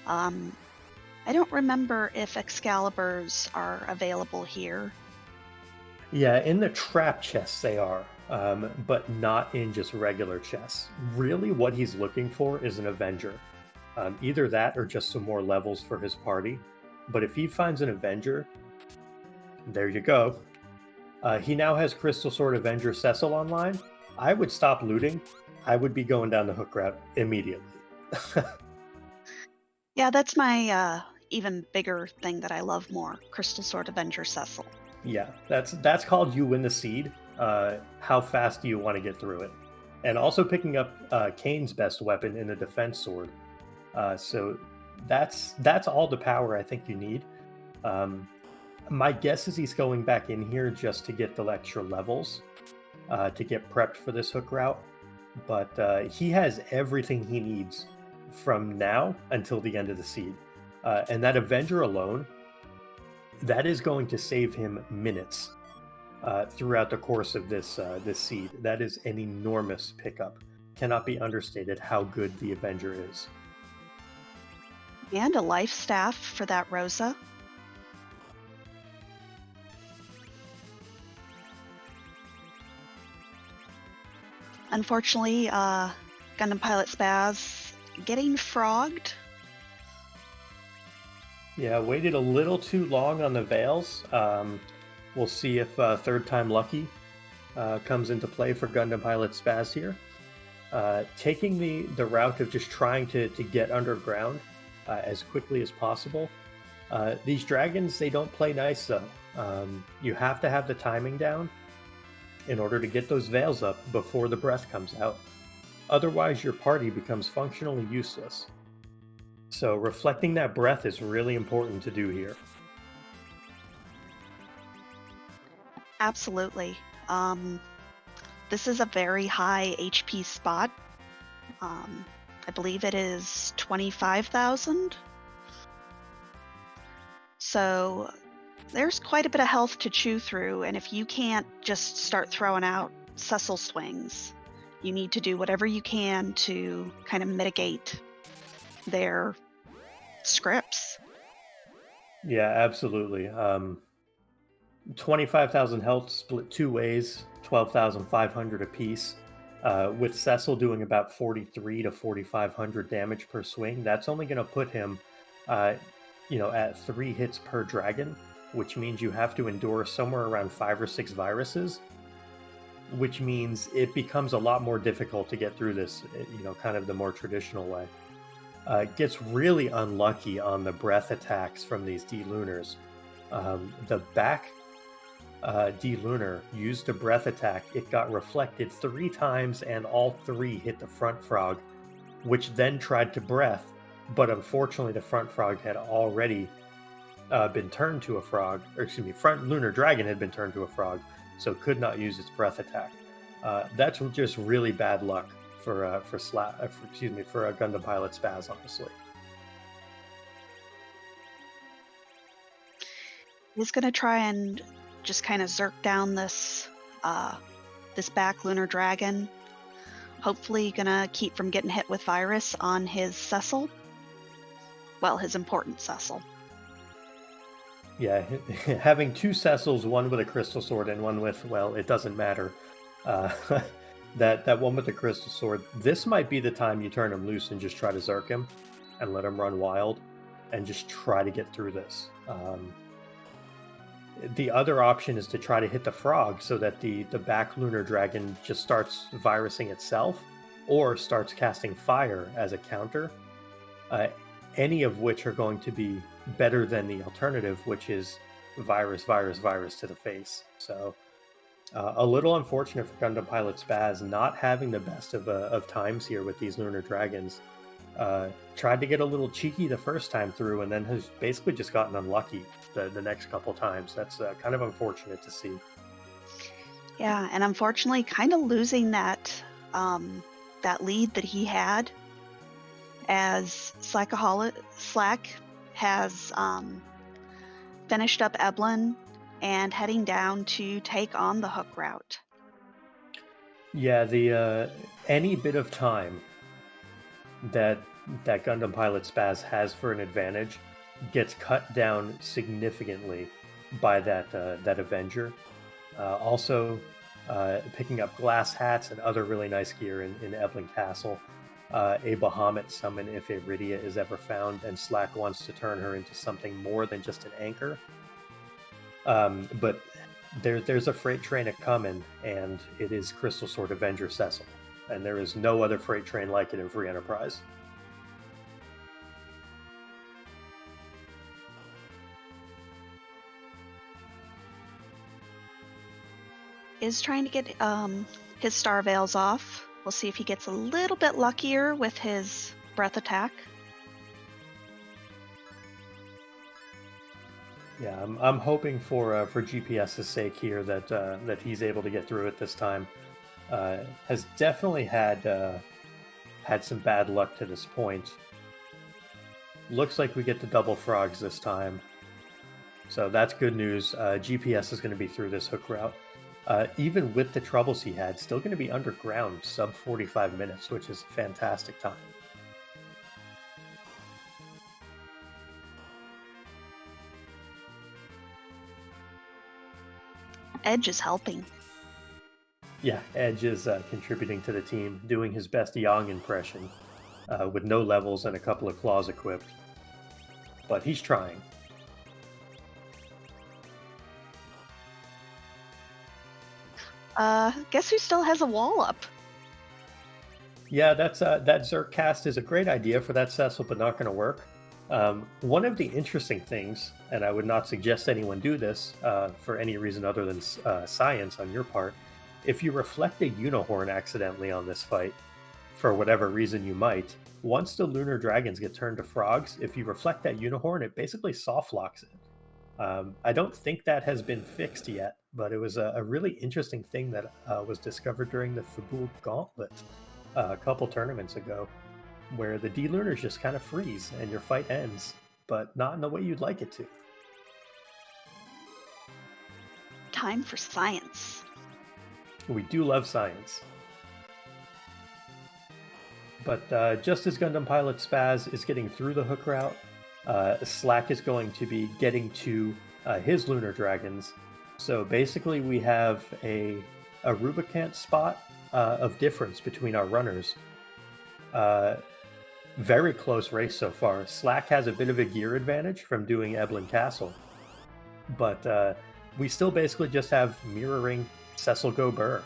I don't remember if Excaliburs are available here. Yeah, in the trap chests they are. But not in just regular chests. Really, what he's looking for is an Avenger. Either that or just some more levels for his party. But if he finds an Avenger, there you go. He now has Crystal Sword Avenger Cecil online. I would stop looting. I would be going down the hook route immediately. Yeah, that's my even bigger thing that I love more, Crystal Sword Avenger Cecil. Yeah, that's called you win the seed. How fast do you want to get through it? And also picking up Kane's best weapon in the defense sword. So that's all the power I think you need. My guess is he's going back in here just to get the extra levels to get prepped for this hook route. But he has everything he needs from now until the end of the seed. And that Avenger alone, that is going to save him minutes throughout the course of this seed. That is an enormous pickup. Cannot be understated how good the Avenger is. And a life staff for that Rosa. Unfortunately, Gundampilotspaz getting frogged. Yeah, waited a little too long on the Veils. We'll see if third time lucky comes into play for Gundam Pilot Spaz here. Taking the route of just trying to get underground as quickly as possible. These dragons, they don't play nice though. You have to have the timing down in order to get those veils up before the breath comes out. Otherwise, your party becomes functionally useless. So reflecting that breath is really important to do here. Absolutely. This is a very high HP spot. I believe it is 25,000. So there's quite a bit of health to chew through, and if you can't just start throwing out Cecil swings, you need to do whatever you can to kind of mitigate their scripts. Yeah, absolutely. 25,000 health split two ways, 12,500 apiece. With Cecil doing about 43 to 4,500 damage per swing, that's only going to put him, at 3 hits per dragon, which means you have to endure somewhere around 5 or 6 viruses, which means it becomes a lot more difficult to get through this, kind of the more traditional way. Gets really unlucky on the breath attacks from these D-Lunars. The back D-Lunar used a breath attack. It got reflected 3 times and all 3 hit the front frog, which then tried to breath, but unfortunately the front frog had already been turned to a frog, or excuse me, front lunar dragon had been turned to a frog, so could not use its breath attack. That's just really bad luck for a Gundam Pilot Spaz, honestly. He's going to try and just kind of zerk down this back lunar dragon. Hopefully gonna keep from getting hit with virus on his Cecil. Well, his important Cecil. Yeah, having 2 Cecils, one with a crystal sword and one with, well, it doesn't matter. That one with the crystal sword, this might be the time you turn him loose and just try to zerk him and let him run wild and just try to get through this. The other option is to try to hit the frog so that the back lunar dragon just starts virusing itself or starts casting fire as a counter, any of which are going to be better than the alternative, which is virus to the face. So a little unfortunate for Gundam Pilot Spaz not having the best of times here with these lunar dragons. Tried to get a little cheeky the first time through and then has basically just gotten unlucky the next couple times. That's kind of unfortunate to see. Yeah, and unfortunately kind of losing that lead that he had, as Slack has finished up Eblin and heading down to take on the hook route. Yeah, the any bit of time that Gundam Pilot Spaz has for an advantage gets cut down significantly by that Avenger. Also, picking up glass hats and other really nice gear in Eblin Castle. A Bahamut summon if Iridia is ever found, and Slack wants to turn her into something more than just an anchor. But there's a freight train a coming, and it is Crystal Sword Avenger Cecil, and there is no other freight train like it in Free Enterprise. Is trying to get his star veils off. We'll see if he gets a little bit luckier with his breath attack. Yeah, I'm hoping for GPS's sake here that he's able to get through it this time. Has definitely had some bad luck to this point. Looks like we get the double frogs this time, so that's good news. GPS is going to be through this hook route. Even with the troubles he had, still going to be underground sub 45 minutes, which is a fantastic time. Edge is helping. Yeah, Edge is contributing to the team, doing his best Yang impression with no levels and a couple of claws equipped. but he's trying. Guess who still has a wall up? Yeah, that Zerk cast is a great idea for that Cecil, but not going to work. One of the interesting things, and I would not suggest anyone do this for any reason other than science on your part, if you reflect a unicorn accidentally on this fight, for whatever reason you might, once the lunar dragons get turned to frogs, if you reflect that unicorn, it basically soft locks it. I don't think that has been fixed yet, but it was a really interesting thing that was discovered during the Fabul Gauntlet a couple tournaments ago, where the D-Lunars just kind of freeze and your fight ends, but not in the way you'd like it to. Time for science. We do love science. But just as Gundampilotspaz is getting through the hook route, Slack is going to be getting to his lunar dragons. So basically, we have a Rubicant spot of difference between our runners. Very close race so far. Slack has a bit of a gear advantage from doing Eblan Castle, but we still basically just have mirroring Cecil Go Burr.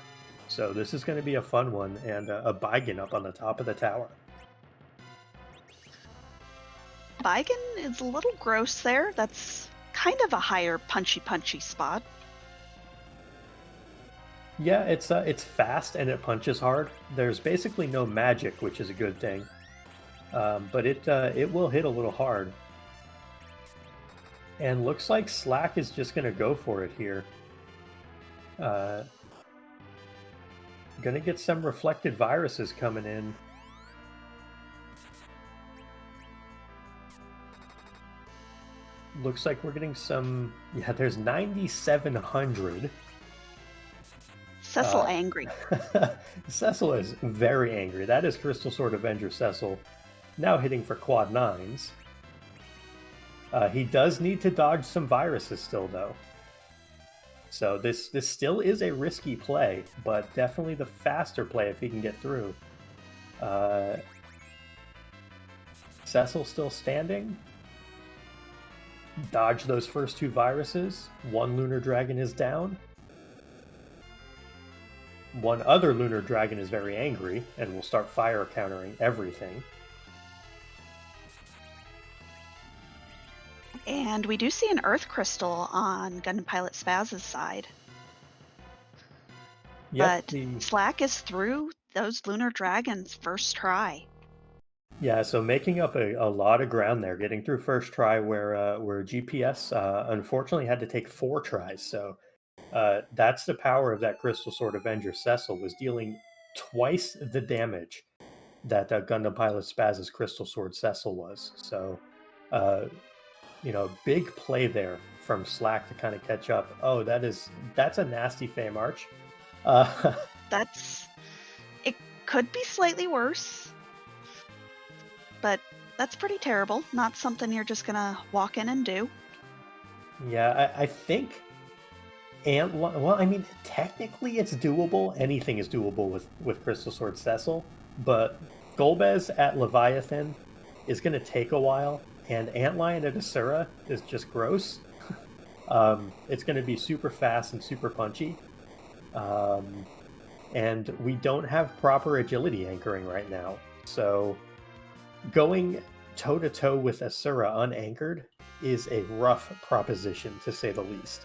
So this is going to be a fun one, and a Beigen up on the top of the tower. Beigen is a little gross there. That's kind of a higher punchy spot. Yeah, it's fast and it punches hard. There's basically no magic, which is a good thing, but it will hit a little hard. And looks like Slack is just going to go for it here. Gonna get some reflected viruses coming in. Looks like we're getting some. Yeah, there's 9,700. Cecil angry. Cecil is very angry. That is Crystal Sword Avenger Cecil. Now hitting for quad 9s. He does need to dodge some viruses still, though. So this still is a risky play, but definitely the faster play if he can get through. Cecil still standing. Dodge those first 2 viruses. 1 lunar dragon is down. 1 other lunar dragon is very angry and will start fire countering everything. And we do see an Earth Crystal on Gundampilotspaz's side. Yep, but Slack is through those lunar dragons first try. Yeah, so making up a lot of ground there, getting through first try where GPS unfortunately had to take 4 tries. So that's the power of that Crystal Sword Avenger Cecil, was dealing twice the damage that Gundampilotspaz's Crystal Sword Cecil was. So big play there from Slack to kind of catch up. Oh, that's a nasty Fame Arch. It could be slightly worse, but that's pretty terrible. Not something you're just gonna walk in and do. Yeah, I think, well, I mean, technically it's doable. Anything is doable with Crystal Sword Cecil, but Golbez at Leviathan is going to take a while, and Antlion at Asura is just gross. It's going to be super fast and super punchy. And we don't have proper agility anchoring right now. So going toe-to-toe with Asura unanchored is a rough proposition, to say the least.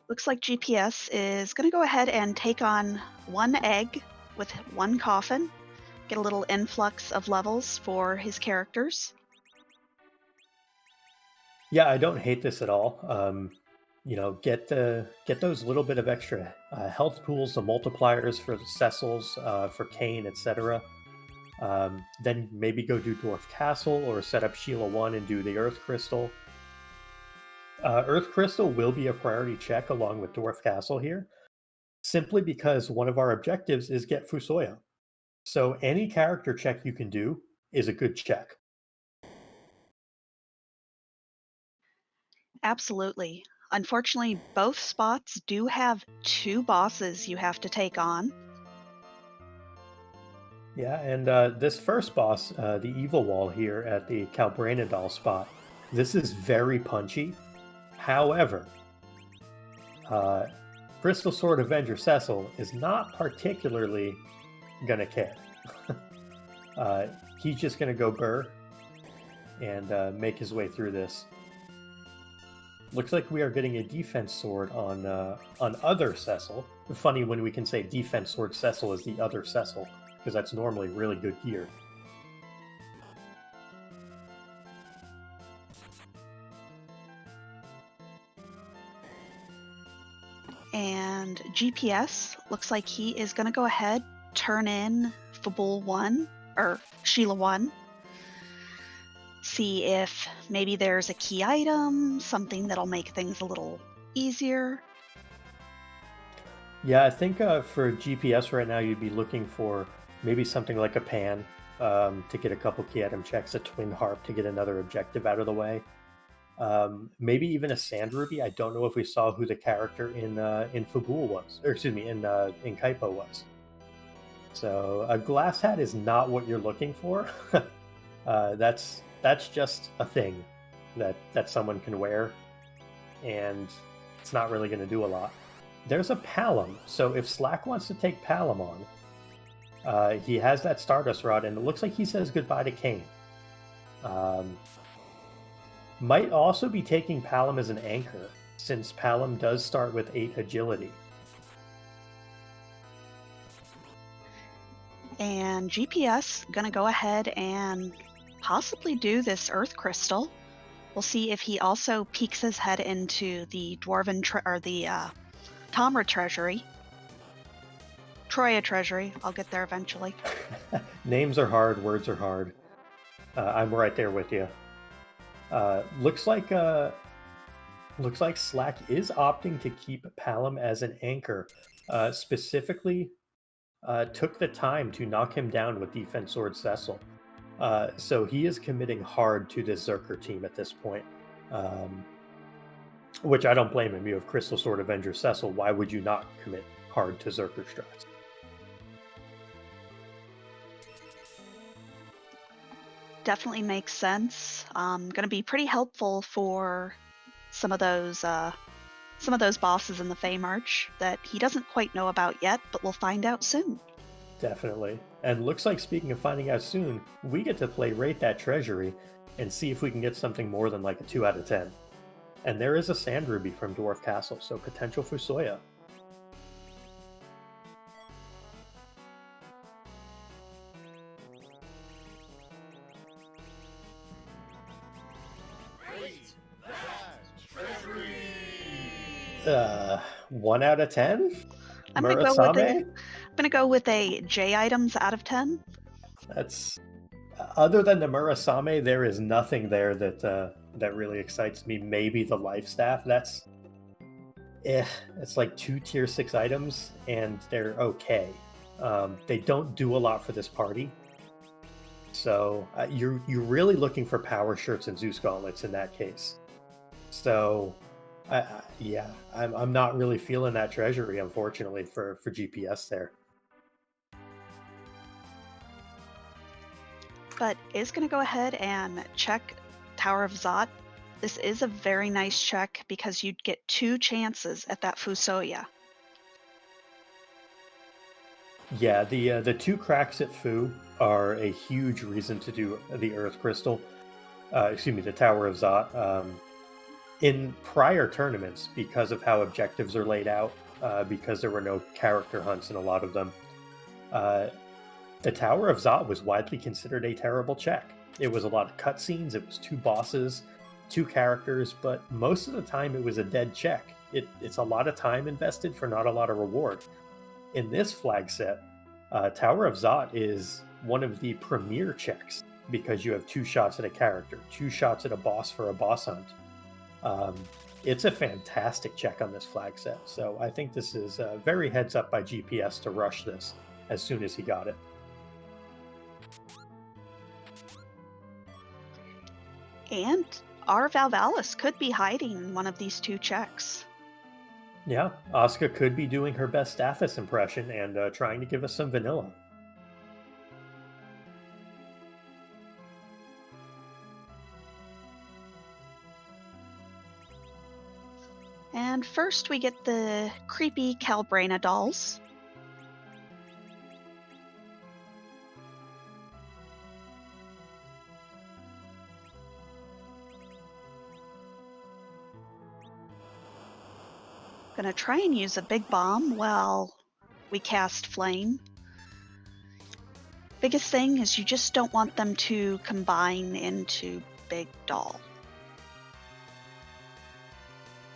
Looks like GPS is going to go ahead and take on 1 egg with 1 coffin, get a little influx of levels for his characters. Yeah, I don't hate this at all. Get those little bit of extra health pools, the multipliers for the Cecils, for Kane, etc. Then maybe go do Dwarf Castle or set up Sheila 1 and do the Earth Crystal. Earth Crystal will be a priority check along with Dwarf Castle here, simply because one of our objectives is get Fusoya. So any character check you can do is a good check. Absolutely. Unfortunately, both spots do have 2 bosses you have to take on. Yeah, and this first boss, the evil wall here at the Calbranadol spot, this is very punchy. However, uh, Crystal Sword Avenger Cecil is not particularly gonna care. uh, he's just gonna go burr and make his way through this. Looks like we are getting a defense sword on other Cecil. Funny when we can say defense sword Cecil is the other Cecil, because that's normally really good gear. And GPS looks like he is going to go ahead, turn in Fabul 1 or Sheila 1. See if maybe there's a key item, something that'll make things a little easier. Yeah, I think for GPS right now, you'd be looking for maybe something like a pan to get a couple key item checks, a twin harp to get another objective out of the way. Maybe even a sand ruby. I don't know if we saw who the character in Fabul was, or excuse me, in Kaipo was. So a glass hat is not what you're looking for. That's just a thing that someone can wear, and it's not really going to do a lot. There's a Palom, so if Slack wants to take Palom on, he has that Stardust Rod, and it looks like he says goodbye to Kane. Might also be taking Palom as an anchor, since Palom does start with 8 agility. And GPS gonna go ahead and possibly do this Earth Crystal. We'll see if he also peeks his head into the Dwarven or the Tamra Treasury. Troya Treasury. I'll get there eventually. Names are hard, words are hard. I'm right there with you. Looks like Slack is opting to keep Palom as an anchor. Specifically, took the time to knock him down with Defense Sword Cecil. So he is committing hard to this Zerker team at this point. Which I don't blame him. You have Crystal Sword Avenger Cecil. Why would you not commit hard to Zerker strats? Definitely makes sense. Going to be pretty helpful for some of those bosses in the Fey March that he doesn't quite know about yet, but we'll find out soon. Definitely. And looks like, speaking of finding out soon, we get to play Rate That Treasury and see if we can get something more than like a 2 out of 10. And there is a Sand Ruby from Dwarf Castle, so potential Fusoya. Treasury! 1 out of 10? I'm gonna go with a J items out of 10. That's other than the Murasame, there is nothing there that really excites me. Maybe the Life Staff. That's it's like 2 tier 6 items, and they're okay. They don't do a lot for this party. So you're really looking for power shirts and Zeus gauntlets in that case. So yeah, I'm not really feeling that treasury, unfortunately, for GPS there. But is going to go ahead and check Tower of Zot. This is a very nice check because you'd get 2 chances at that Fusoya. Yeah, the 2 cracks at Fu are a huge reason to do the Earth Crystal. Excuse me, the Tower of Zot. In prior tournaments, because of how objectives are laid out, because there were no character hunts in a lot of them, the Tower of Zot was widely considered a terrible check. It was a lot of cutscenes, it was 2 bosses, 2 characters, but most of the time it was a dead check. It's a lot of time invested for not a lot of reward. In this flag set, Tower of Zot is one of the premier checks because you have 2 shots at a character, 2 shots at a boss for a boss hunt. It's a fantastic check on this flag set, so I think this is very heads up by GPS to rush this as soon as he got it. And our Valvalis could be hiding in one of these 2 checks. Yeah, Asuka could be doing her best Stathis impression and trying to give us some vanilla. And first we get the creepy Calbrana dolls. Gonna try and use a big bomb while we cast flame. Biggest thing is you just don't want them to combine into big doll.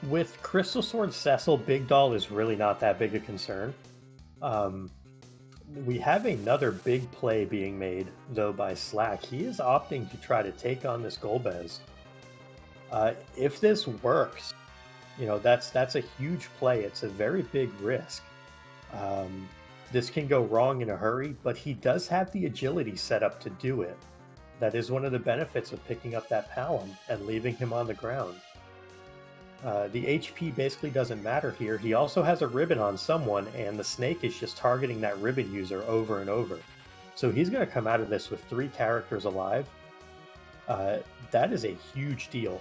With Crystal Sword Cecil, Big Doll is really not that big a concern. We have another big play being made, though, by Slack. He is opting to try to take on this Golbez. If this works, that's a huge play. It's a very big risk. This can go wrong in a hurry, but he does have the agility set up to do it. That is one of the benefits of picking up that Palom and leaving him on the ground. The HP basically doesn't matter here. He also has a ribbon on someone, and the snake is just targeting that ribbon user over and over. So he's going to come out of this with 3 characters alive. That is a huge deal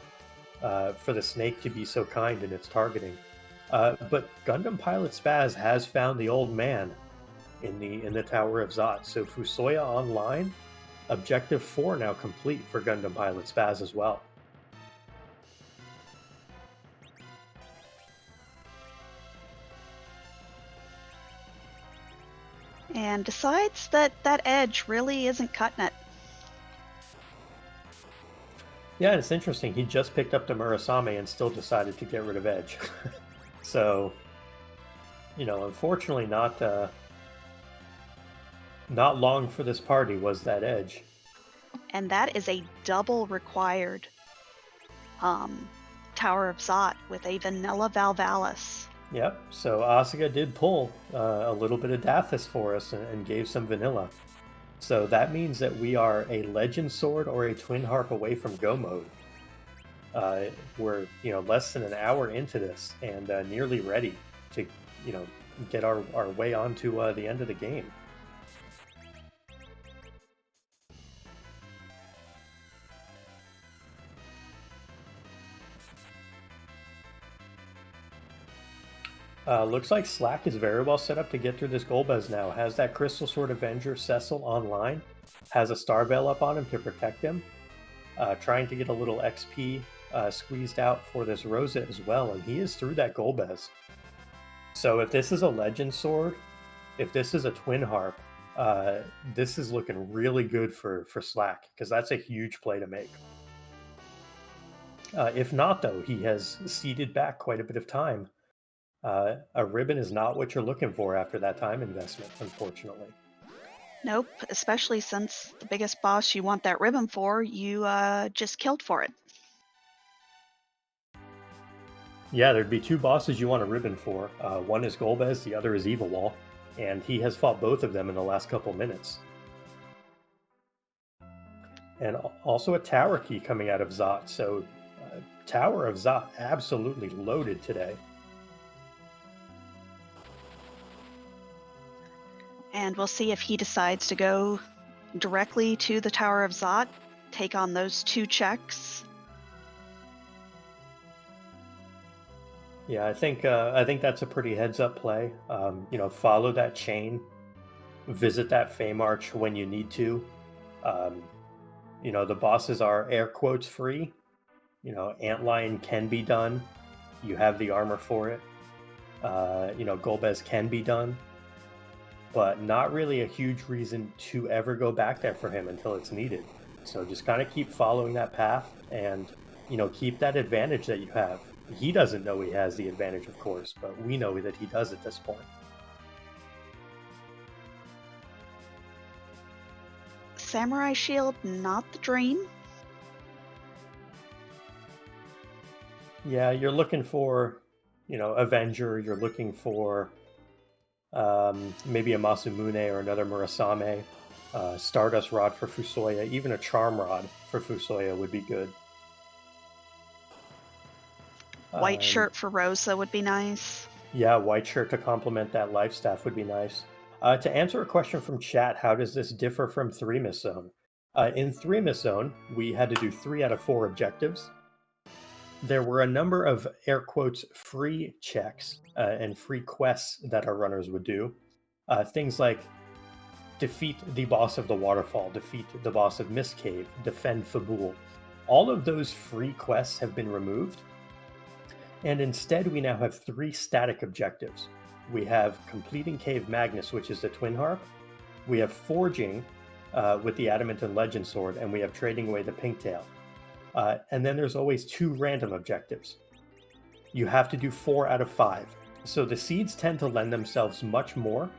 for the snake to be so kind in its targeting. But Gundampilotspaz has found the old man in the Tower of Zot. So Fusoya online, Objective 4 now complete for Gundampilotspaz as well. And decides that that edge really isn't cutting it. Yeah, it's interesting. He just picked up the Murasame and still decided to get rid of edge. So, unfortunately not long for this party was that edge. And that is a double required Tower of Zot with a vanilla Valvalis. Yep, so Asuka did pull a little bit of Dathis for us and gave some vanilla. So that means that we are a Legend Sword or a Twin Harp away from Go mode. We're less than an hour into this and nearly ready to get our way onto the end of the game. Looks like Slack is very well set up to get through this Golbez now. Has that Crystal Sword Avenger Cecil online. Has a Star Veil up on him to protect him. Trying to get a little XP squeezed out for this Rosa as well. And he is through that Golbez. So if this is a Legend Sword, if this is a Twin Harp, this is looking really good for Slack. Because that's a huge play to make. If not, though, he has ceded back quite a bit of time. A ribbon is not what you're looking for after that time investment, unfortunately. Nope, especially since the biggest boss you want that ribbon for, you just killed for it. Yeah, there'd be 2 bosses you want a ribbon for. One is Golbez, the other is Evil Wall, and he has fought both of them in the last couple minutes. And also a Tower Key coming out of Zot, so Tower of Zot absolutely loaded today. And we'll see if he decides to go directly to the Tower of Zot, take on those 2 checks. Yeah, I think that's a pretty heads-up play. Follow that chain, visit that Feymarch when you need to. The bosses are air quotes free. Antlion can be done. You have the armor for it. Golbez can be done. But not really a huge reason to ever go back there for him until it's needed. So just kind of keep following that path and, keep that advantage that you have. He doesn't know he has the advantage, of course, but we know that he does at this point. Samurai Shield, not the dream. Yeah, you're looking for, Avenger, you're looking for maybe a Masamune or another Murasame, Stardust Rod for Fusoya, even a Charm Rod for Fusoya would be good. White shirt for Rosa would be nice. Yeah, white shirt to complement that life staff would be nice. To answer a question from chat, how does this differ from 3-Miss Zone? In 3-Miss Zone, we had to do 3 out of 4 objectives. there were a number of air quotes free checks and free quests that our runners would do. Things like defeat the boss of the waterfall, defeat the boss of Mist Cave, defend Fabul. All of those free quests have been removed, and instead we now have three static objectives. We have completing Cave Magnus, which is the Twin Harp. We have forging with the Adamant and Legend Sword, and we have trading away the Pinktail. And then there's always two random objectives. You have to do 4 out of 5. So the seeds tend to lend themselves much more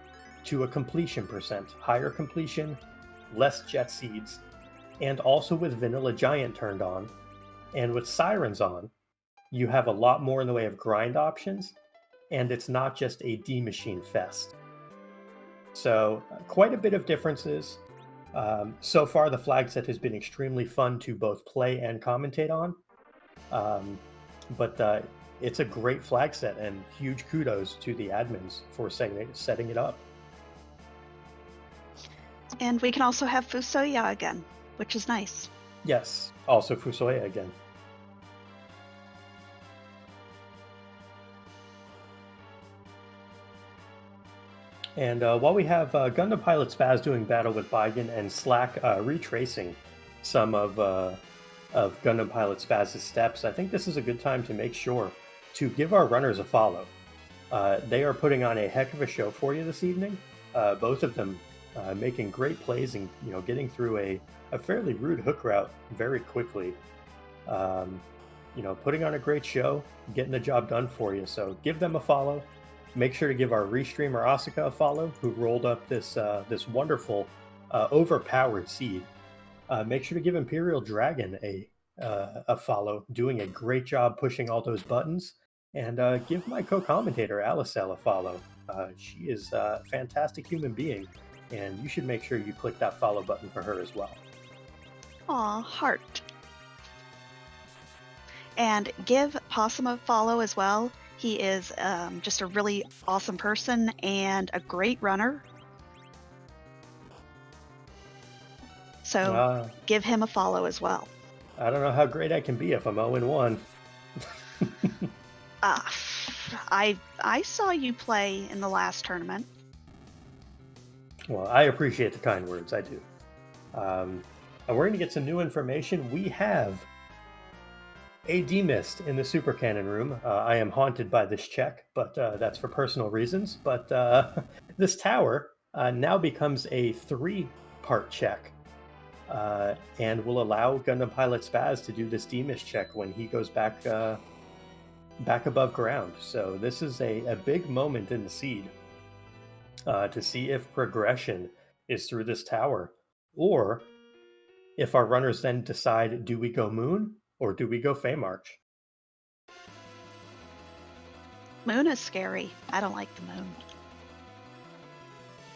to a completion percent. Higher completion, less jet seeds, and also with Vanilla Giant turned on, and with Sirens on, you have a lot more in the way of grind options, and it's not just a D machine fest. So, quite a bit of differences. So far, the flag set has been extremely fun to both play and commentate on. Um, but it's a great flag set, and huge kudos to the admins for setting it up. And we can also have Fusoya again, which is nice. Yes, also Fusoya again. And while we have Gundampilotspaz doing battle with Baigen and Slack retracing some of Gundampilotspaz's steps, I think this is a good time to make sure to give our runners a follow. They are putting on a heck of a show for you this evening. Both of them making great plays and getting through a fairly rude hook route very quickly. Putting on a great show, getting the job done for you. So give them a follow. Make sure to give our restreamer Asuka a follow, who rolled up this wonderful, overpowered seed. Make sure to give Imperial Dragon a follow, doing a great job pushing all those buttons. And give my co-commentator Alicel a follow. She is a fantastic human being, and you should make sure you click that follow button for her as well. Aw, heart. And give Possum a follow as well. He is just a really awesome person and a great runner. So give him a follow as well. I don't know how great I can be if I'm 0-1. I saw you play in the last tournament. Well, I appreciate the kind words. I do. And we're going to get some new information. We have a demist in the Super Cannon room. I am haunted by this check, but that's for personal reasons. But this tower now becomes a 3-part check, and will allow Gundampilotspaz to do this demist check when he goes back above ground. So this is a big moment in the seed to see if progression is through this tower, or if our runners then decide, do we go Moon or do we go Feymarch? Moon is scary. I don't like the moon.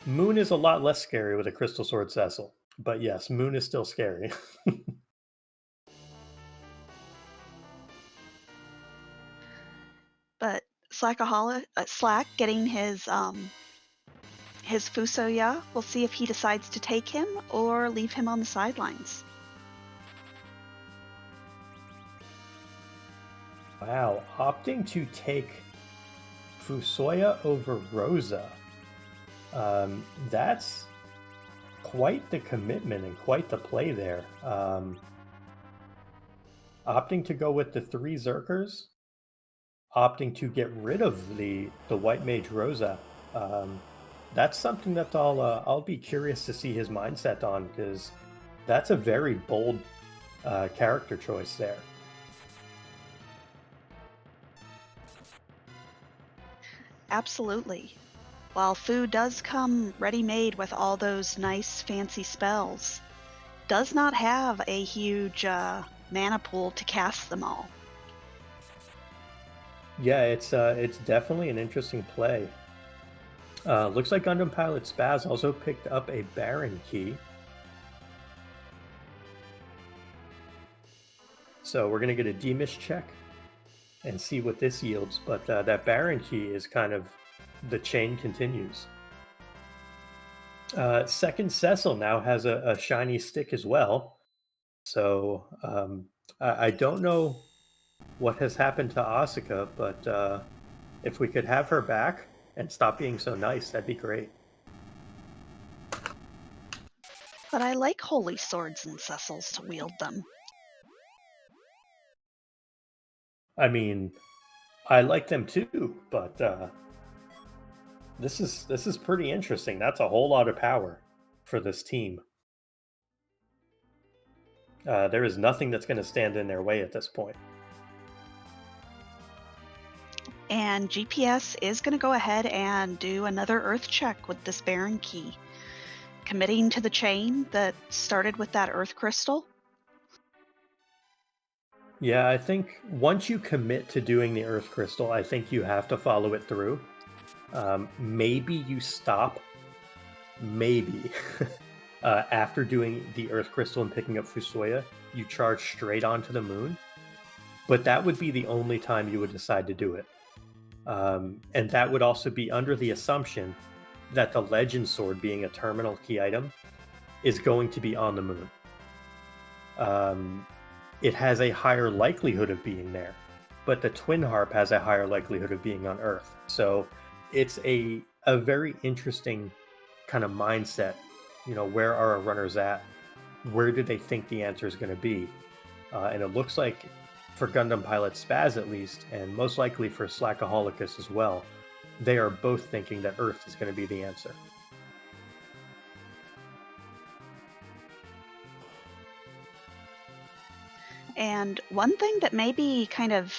Moon is a lot less scary with a Crystal Sword Cecil. But yes, Moon is still scary. But Slack getting his Fusoya, we'll see if he decides to take him or leave him on the sidelines. Wow, opting to take Fusoya over Rosa. That's quite the commitment and quite the play there. Opting to go with the 3 Zerkers, opting to get rid of the White Mage Rosa. That's something that I'll be curious to see his mindset on, because that's a very bold character choice there. Absolutely. While Fu does come ready-made with all those nice fancy spells, does not have a huge mana pool to cast them all. Yeah, it's definitely an interesting play. Looks like Gundampilotspaz also picked up a Baron key. So we're going to get a Demist check and see what this yields. But that Baron key is kind of, the chain continues. Second Cecil now has a shiny stick as well. So I don't know what has happened to Asuka, but if we could have her back and stop being so nice, that'd be great. But I like holy swords and Cecils to wield them. I mean, I like them too, but this is pretty interesting. That's a whole lot of power for this team. There is nothing that's going to stand in their way at this point. And GPS is going to go ahead and do another Earth check with this Baron Key, committing to the chain that started with that Earth crystal. Yeah, I think once you commit to doing the Earth Crystal, I think you have to follow it through. Maybe you stop, maybe after doing the Earth Crystal and picking up Fusoya, you charge straight onto the moon. But that would be the only time you would decide to do it. And that would also be under the assumption that the Legend Sword, being a terminal key item, is going to be on the moon. It has a higher likelihood of being there, but the Twin Harp has a higher likelihood of being on Earth. So it's a very interesting kind of mindset. You know, where are our runners at? Where do they think the answer is going to be? And it looks like for Gundampilotspaz at least, and most likely for Slackaholicus as well, they are both thinking that Earth is going to be the answer. And one thing that may be kind of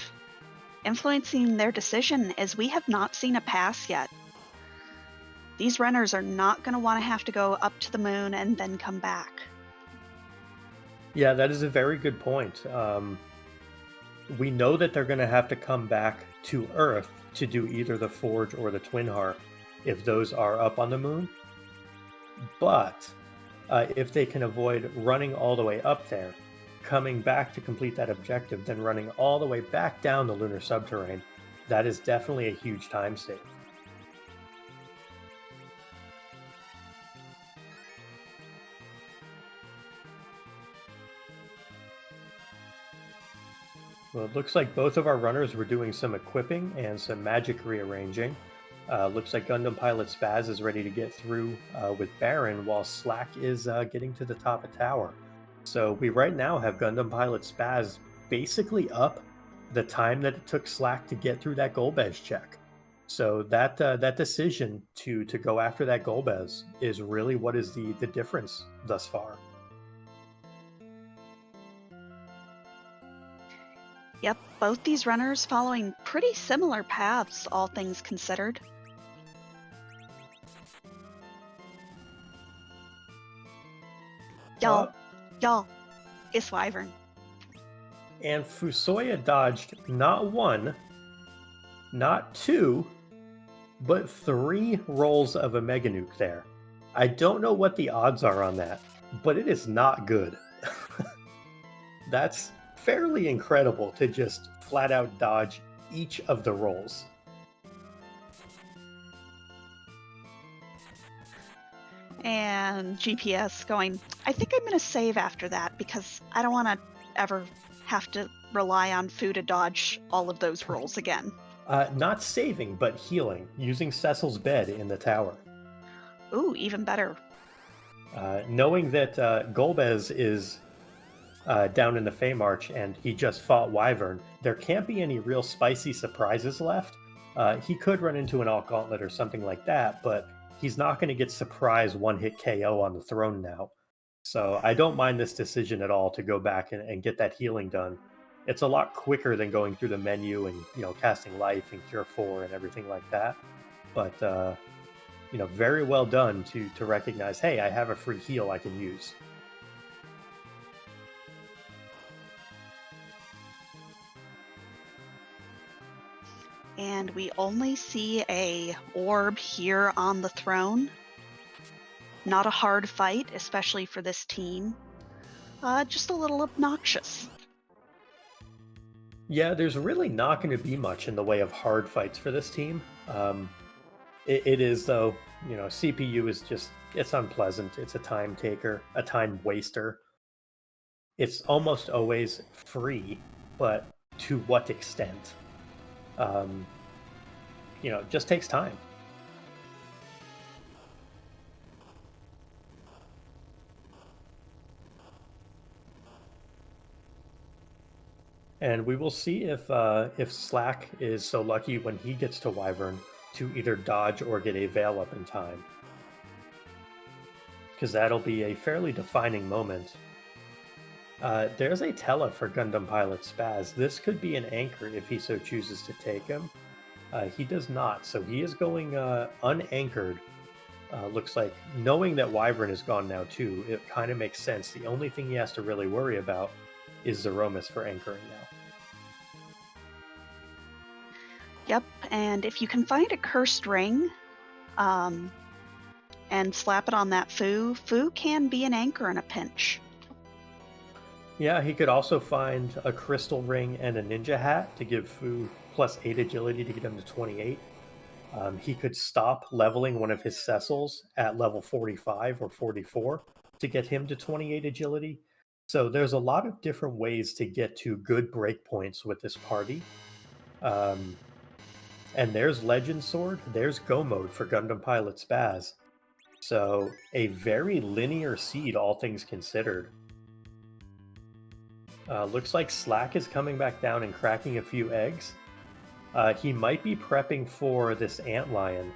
influencing their decision is we have not seen a pass yet. These runners are not going to want to have to go up to the moon and then come back. Yeah, that is a very good point. We know that they're going to have to come back to Earth to do either the Forge or the Twin Harp if those are up on the moon. But if they can avoid running all the way up there, coming back to complete that objective, then running all the way back down the lunar subterrane, that is definitely a huge time save. Well, it looks like both of our runners were doing some equipping and some magic rearranging. Looks like Gundampilotspaz is ready to get through with Baron, while Slack is getting to the top of tower. So we right now have Gundampilotspaz basically up the time that it took Slack to get through that Golbez check. So that decision to go after that Golbez is really what is the difference thus far. Yep, both these runners following pretty similar paths, all things considered. Y'all, it's Wyvern. And Fusoya dodged not one, not two, but three rolls of a Mega Nuke there. I don't know what the odds are on that, but it is not good. That's fairly incredible to just flat out dodge each of the rolls. And GPS going, I think I'm going to save after that because I don't want to ever have to rely on Fu to dodge all of those rolls again. Not saving, but healing, using Cecil's bed in the tower. Ooh, even better. Knowing that Golbez is down in the Feymarch and he just fought Wyvern, there can't be any real spicy surprises left. He could run into an Alt Gauntlet or something like that, but he's not going to get surprise one-hit KO on the throne now. So I don't mind this decision at all to go back and get that healing done. It's a lot quicker than going through the menu and casting life and cure 4 and everything like that. But very well done to recognize, hey, I have a free heal I can use. And we only see a orb here on the throne. Not a hard fight, especially for this team. Just a little obnoxious. Yeah, there's really not going to be much in the way of hard fights for this team. It is, though, CPU is just, it's unpleasant. It's a time taker, a time waster. It's almost always free, but to what extent. Um, it just takes time. And we will see if Slack is so lucky when he gets to Wyvern to either dodge or get a Veil up in time, because that'll be a fairly defining moment. There's a Tela for Gundampilotspaz. This could be an anchor if he so chooses to take him. He does not, so he is going unanchored. Looks like, knowing that Wyvern is gone now too, it kind of makes sense. The only thing he has to really worry about is Zeromus for anchoring now. Yep, and if you can find a cursed ring and slap it on that Fu can be an anchor in a pinch. Yeah, he could also find a crystal ring and a ninja hat to give Fu +8 agility to get him to 28. He could stop leveling one of his Cecils at level 45 or 44 to get him to 28 agility. So there's a lot of different ways to get to good breakpoints with this party. And there's Legend Sword, there's Go Mode for Gundampilotspaz. So a very linear seed, all things considered. Looks like Slack is coming back down and cracking a few eggs. He might be prepping for this Antlion.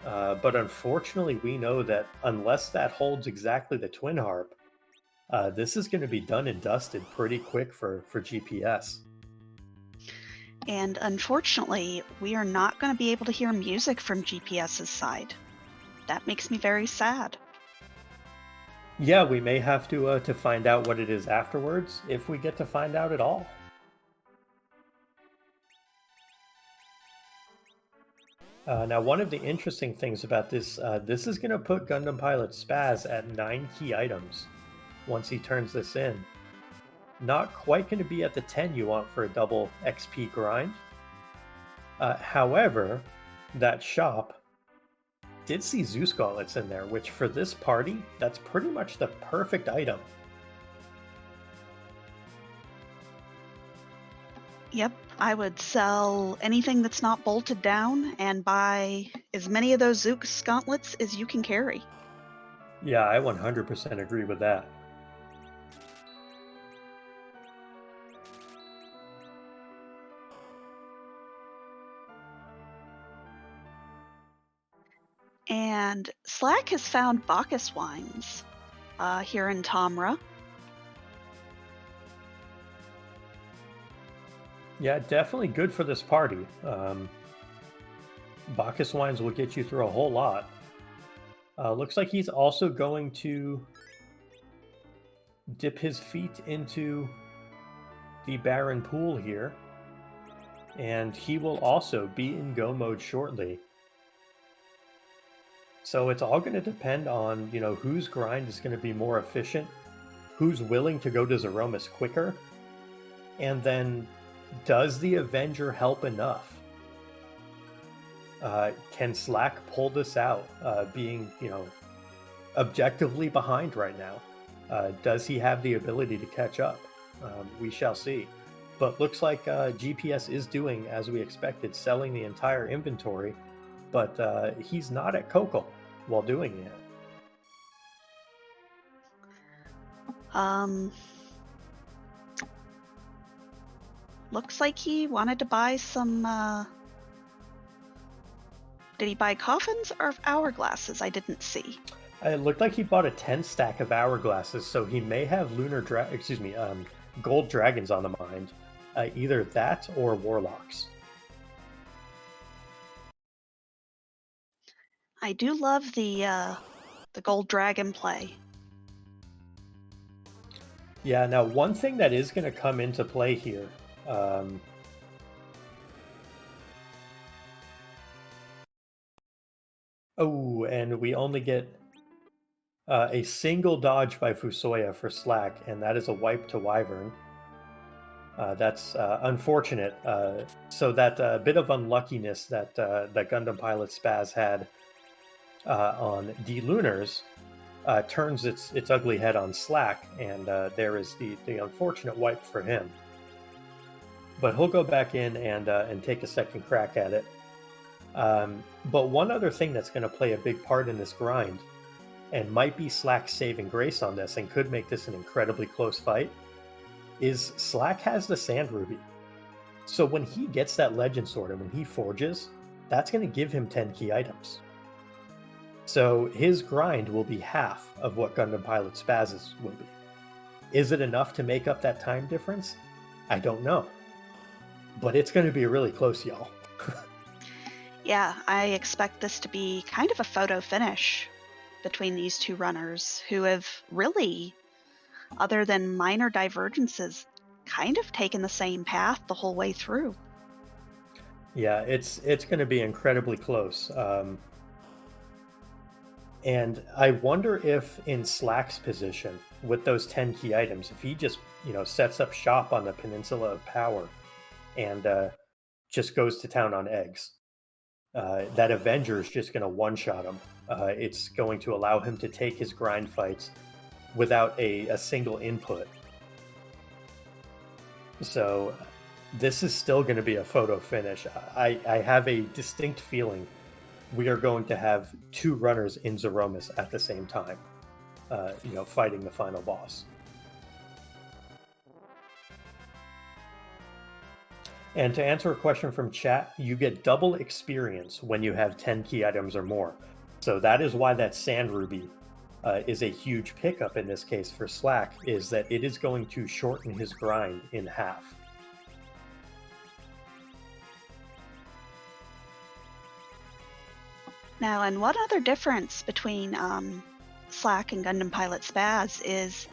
But unfortunately, we know that unless that holds exactly the Twin Harp, this is going to be done and dusted pretty quick for GPS. And unfortunately, we are not going to be able to hear music from GPS's side. That makes me very sad. Yeah, we may have to find out what it is afterwards, if we get to find out at all. Now, one of the interesting things about this, this is going to put Gundampilotspaz at 9 key items once he turns this in. Not quite going to be at the 10 you want for a double XP grind. However, that shop did see Zeus Gauntlets in there, which for this party, that's pretty much the perfect item. Yep, I would sell anything that's not bolted down and buy as many of those Zeus Gauntlets as you can carry. Yeah, I 100% agree with that. And Slack has found Bacchus wines here in Tomra. Yeah, definitely good for this party. Bacchus wines will get you through a whole lot. Looks like he's also going to dip his feet into the Baron Pool here. And he will also be in go mode shortly. So it's all going to depend on, whose grind is going to be more efficient, who's willing to go to Zeromus quicker, and then does the Avenger help enough? Can Slack pull this out, being, objectively behind right now? Does he have the ability to catch up? We shall see. But looks like GPS is doing as we expected, selling the entire inventory, but he's not at Kokol while doing it. Looks like he wanted to buy some. Did he buy coffins or hourglasses? I didn't see. It looked like he bought a 10 stack of hourglasses, so he may have gold dragons on the mind. Either that or warlocks. I do love the gold dragon play. Yeah, now one thing that is going to come into play here. Oh, and we only get a single dodge by Fusoya for Slack, and that is a wipe to Wyvern. That's unfortunate. So that bit of unluckiness that Gundampilotspaz had on D Lunars turns its ugly head on Slack, and there is the unfortunate wipe for him. but he'll go back in and take a second crack at it. But one other thing that's going to play a big part in this grind, and might be Slack's saving grace on this, and could make this an incredibly close fight, is Slack has the Sand Ruby. So when he gets that Legend Sword and when he forges, that's going to give him 10 key items. So his grind will be half of what Gundampilotspaz's will be. Is it enough to make up that time difference? I don't know. But it's going to be really close, y'all. Yeah, I expect this to be kind of a photo finish between these two runners who have really, other than minor divergences, kind of taken the same path the whole way through. Yeah, it's going to be incredibly close. And I wonder if in Slack's position, with those 10 key items, if he just, sets up shop on the Peninsula of Power and just goes to town on eggs, that Avenger is just going to one-shot him. It's going to allow him to take his grind fights without a single input. So this is still going to be a photo finish. I have a distinct feeling we are going to have two runners in Zeromus at the same time, fighting the final boss. And to answer a question from chat, you get double experience when you have 10 key items or more. So that is why that Sand Ruby is a huge pickup in this case for Slack, is that it is going to shorten his grind in half. Now, and one other difference between Slack and Gundampilotspaz is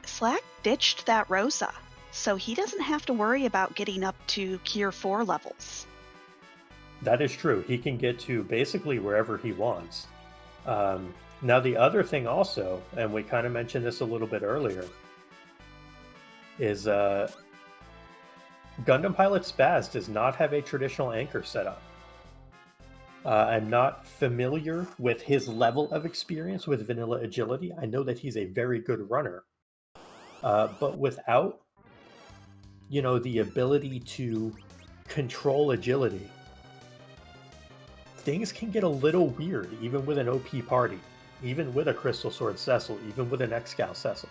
Slack ditched that Rosa, so he doesn't have to worry about getting up to Cure 4 levels. That is true. He can get to basically wherever he wants. Now, the other thing also, and we kind of mentioned this a little bit earlier, is Gundampilotspaz does not have a traditional anchor setup. I'm not familiar with his level of experience with vanilla agility. I know that he's a very good runner. But without, the ability to control agility, things can get a little weird, even with an OP party, even with a Crystal Sword Cecil, even with an Excal Cecil.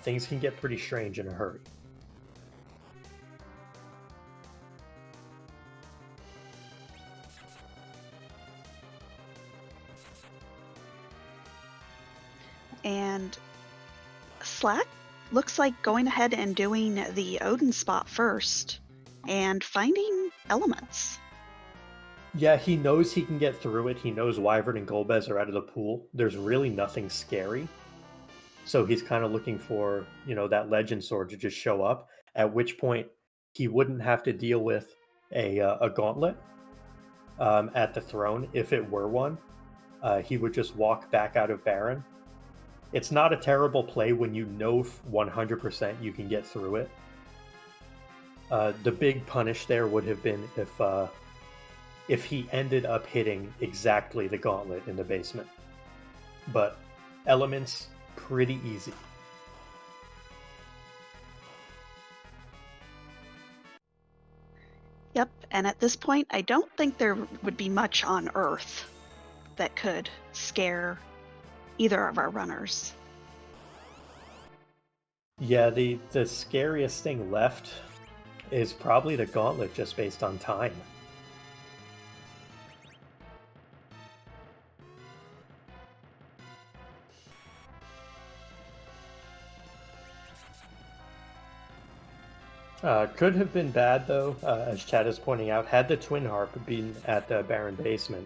Things can get pretty strange in a hurry. And Slack looks like going ahead and doing the Odin spot first and finding elements. Yeah, he knows he can get through it. He knows Wyvern and Golbez are out of the pool. There's really nothing scary. So he's kind of looking for, that Legend Sword to just show up, at which point he wouldn't have to deal with a gauntlet at the throne if it were one. He would just walk back out of Baron. It's not a terrible play when you know 100% you can get through it. The big punish there would have been if he ended up hitting exactly the gauntlet in the basement. But elements, pretty easy. Yep, and at this point, I don't think there would be much on Earth that could scare either of our runners. Yeah, the scariest thing left is probably the gauntlet, just based on time. Could have been bad, though, as Chad is pointing out. Had the Twin Harp been at the Baron basement,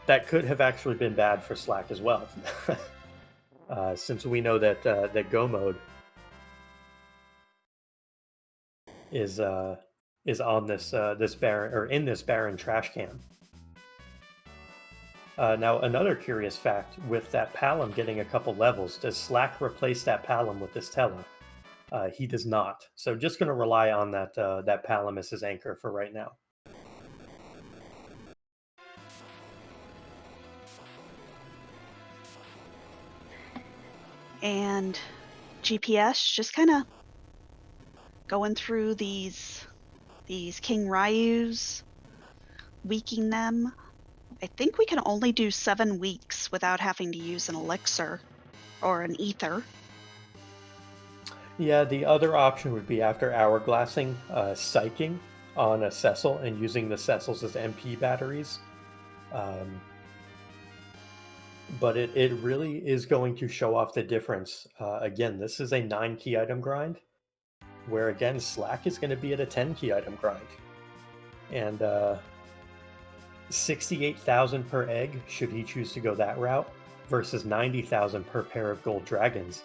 that could have actually been bad for Slack as well. Since we know that that Go mode is on this Baron, or in this Baron trash can. Now, another curious fact with that Palom getting a couple levels, does Slack replace that Palom with this Tella? He does not. So just going to rely on that Palom as his anchor for right now. And GPS just kind of going through these King Ryus, weakening them. I think we can only do 7 weeks without having to use an elixir or an ether. Yeah, the other option would be after hourglassing, psyching on a Cecil and using the Cecils as MP batteries. Um, but it really is going to show off the difference. Again, this is a 9 key item grind, where again, Slack is going to be at a 10 key item grind. And 68,000 per egg, should he choose to go that route, versus 90,000 per pair of gold dragons.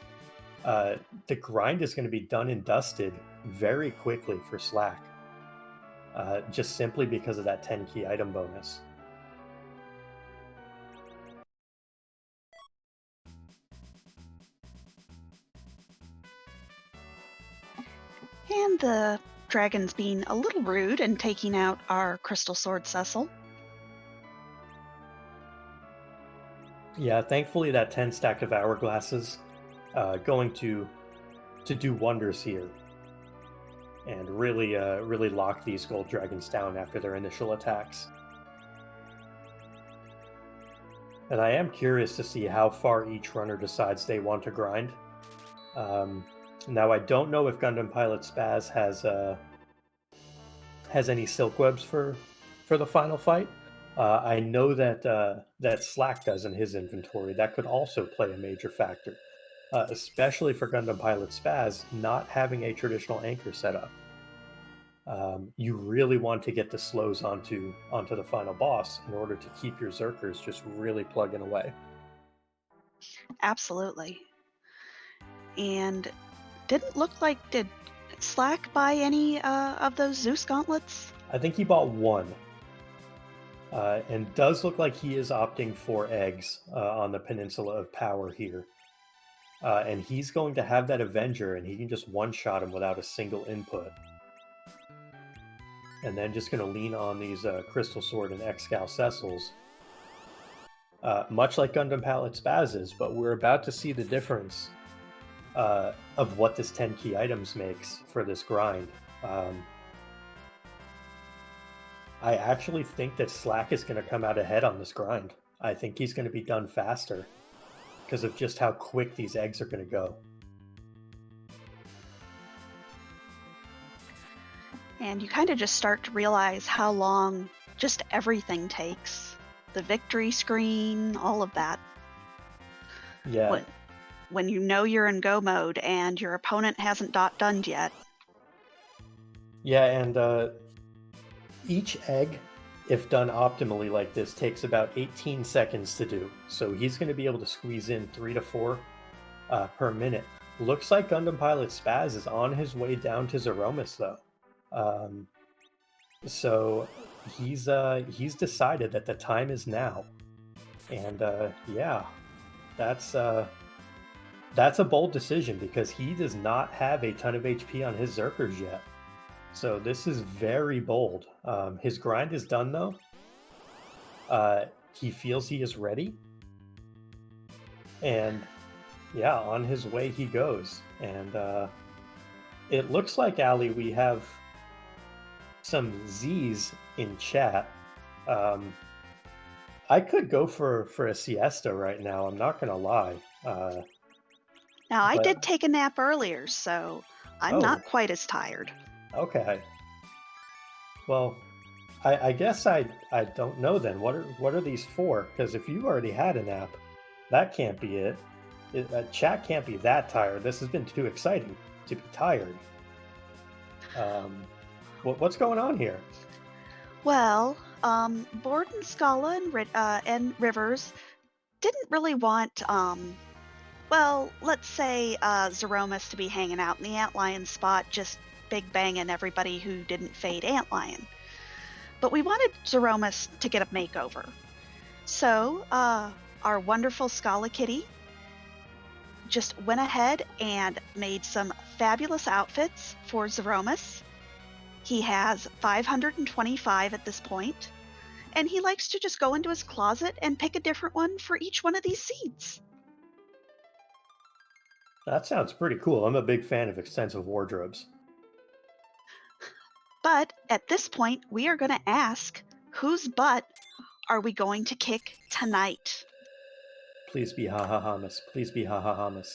The grind is going to be done and dusted very quickly for Slack, just simply because of that 10 key item bonus. And the dragon's being a little rude and taking out our Crystal Sword Cecil. Yeah, thankfully that 10 stack of hourglasses going to do wonders here and really lock these gold dragons down after their initial attacks. And I am curious to see how far each runner decides they want to grind. Now I don't know if Gundampilotspaz has any silk webs for the final fight. I know that that Slack does in his inventory. That could also play a major factor, especially for Gundampilotspaz not having a traditional anchor setup. You really want to get the slows onto the final boss in order to keep your Zerkers just really plugging away. Absolutely. And didn't look like, did Slack buy any of those Zeus gauntlets? I think he bought one, and does look like he is opting for eggs on the Peninsula of Power here. And he's going to have that Avenger, and he can just one-shot him without a single input. And then just going to lean on these Crystal Sword and Excal Cecils, much like Gundampilotspaz is, but we're about to see the difference of what this 10 key items makes for this grind. I actually think that Slack is going to come out ahead on this grind. I think he's going to be done faster because of just how quick these eggs are going to go. And you kind of just start to realize how long just everything takes. The victory screen, all of that. Yeah. When you know you're in go mode and your opponent hasn't done yet. Yeah, and each egg, if done optimally like this, takes about 18 seconds to do. So he's going to be able to squeeze in 3 to 4 per minute. Looks like Gundampilotspaz is on his way down to Zeromus, though. So he's decided that the time is now, and yeah, that's a bold decision because he does not have a ton of HP on his Zerkers yet. So this is very bold. His grind is done though. He feels he is ready, and yeah, on his way he goes. And it looks like, Ali, we have some Z's in chat. I could go for a siesta right now. I'm not gonna lie. Now I did take a nap earlier, so I'm not quite as tired. Okay. Well, I guess I don't know then. What are these for? Because if you already had a nap, that can't be it. Chat can't be that tired. This has been too exciting to be tired. What's going on here? Well, Borden, Scala, and Rivers didn't really want, well, let's say Zeromus to be hanging out in the Antlion spot, just big banging everybody who didn't fade Antlion. But we wanted Zeromus to get a makeover. So our wonderful Scala Kitty just went ahead and made some fabulous outfits for Zeromus. He has 525 at this point, and he likes to just go into his closet and pick a different one for each one of these seeds. That sounds pretty cool. I'm a big fan of extensive wardrobes. But at this point, we are going to ask, whose butt are we going to kick tonight? Please be ha ha hamas. Please be ha ha hamas.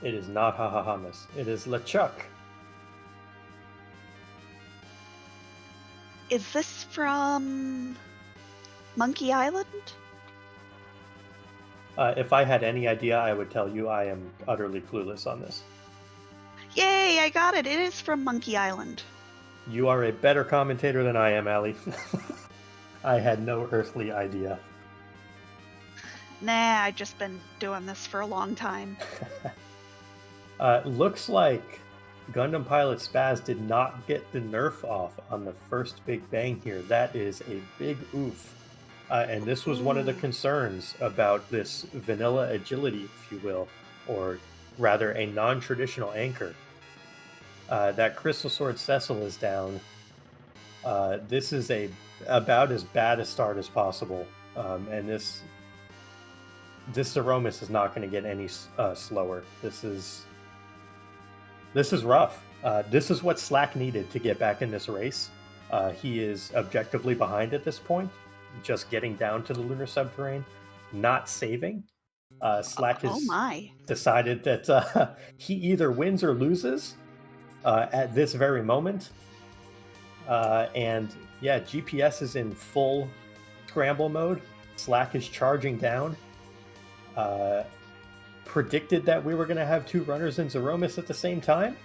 It is not ha ha hamas. It is LeChuck. Is this from Monkey Island? If I had any idea, I would tell you. I am utterly clueless on this. Yay, I got it. It is from Monkey Island. You are a better commentator than I am, Allie. I had no earthly idea. Nah, I've just been doing this for a long time. Looks like Gundampilotspaz did not get the nerf off on the first Big Bang here. That is a big oof. And this was one of the concerns about this vanilla agility, if you will, or rather a non-traditional anchor. That Crystal Sword Cecil is down. This is about as bad a start as possible. And this Zeromus is not going to get any slower. This is rough. This is what Slack needed to get back in this race. He is objectively behind at this point, just getting down to the lunar subterranean, not saving. Slack has decided that he either wins or loses at this very moment. And yeah, GPS is in full scramble mode. Slack is charging down. Predicted that we were going to have two runners in Zeromus at the same time.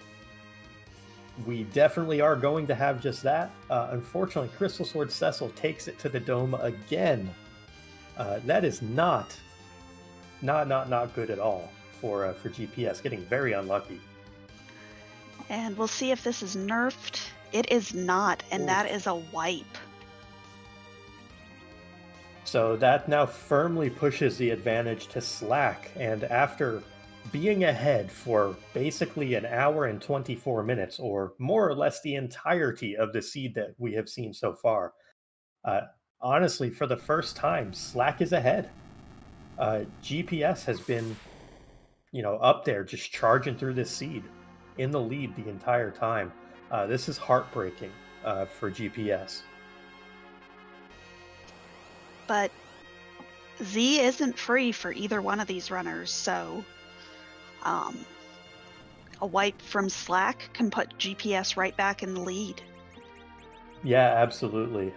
We definitely are going to have just that. Unfortunately, Crystal Sword Cecil takes it to the dome again. That is not good at all for GPS. Getting very unlucky. And we'll see if this is nerfed. It is not, and that is a wipe. So that now firmly pushes the advantage to Slack, and after being ahead for basically an hour and 24 minutes, or more or less the entirety of the seed that we have seen so far, honestly, for the first time, Slack is ahead. GPS has been, up there just charging through this seed, in the lead the entire time. This is heartbreaking for GPS. But Z isn't free for either one of these runners, so a wipe from Slack can put GPS right back in the lead. Yeah, absolutely.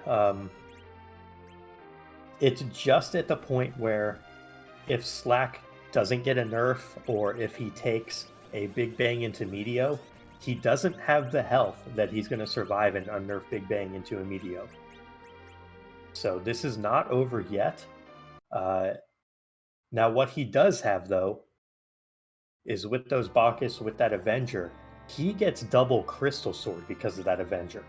It's just at the point where if Slack doesn't get a nerf, or if he takes a Big Bang into Meteo, he doesn't have the health that he's going to survive an unnerfed Big Bang into a Meteo. So this is not over yet. Now, what he does have, though, is with those Bacchus, with that Avenger, he gets double Crystal Sword because of that Avenger.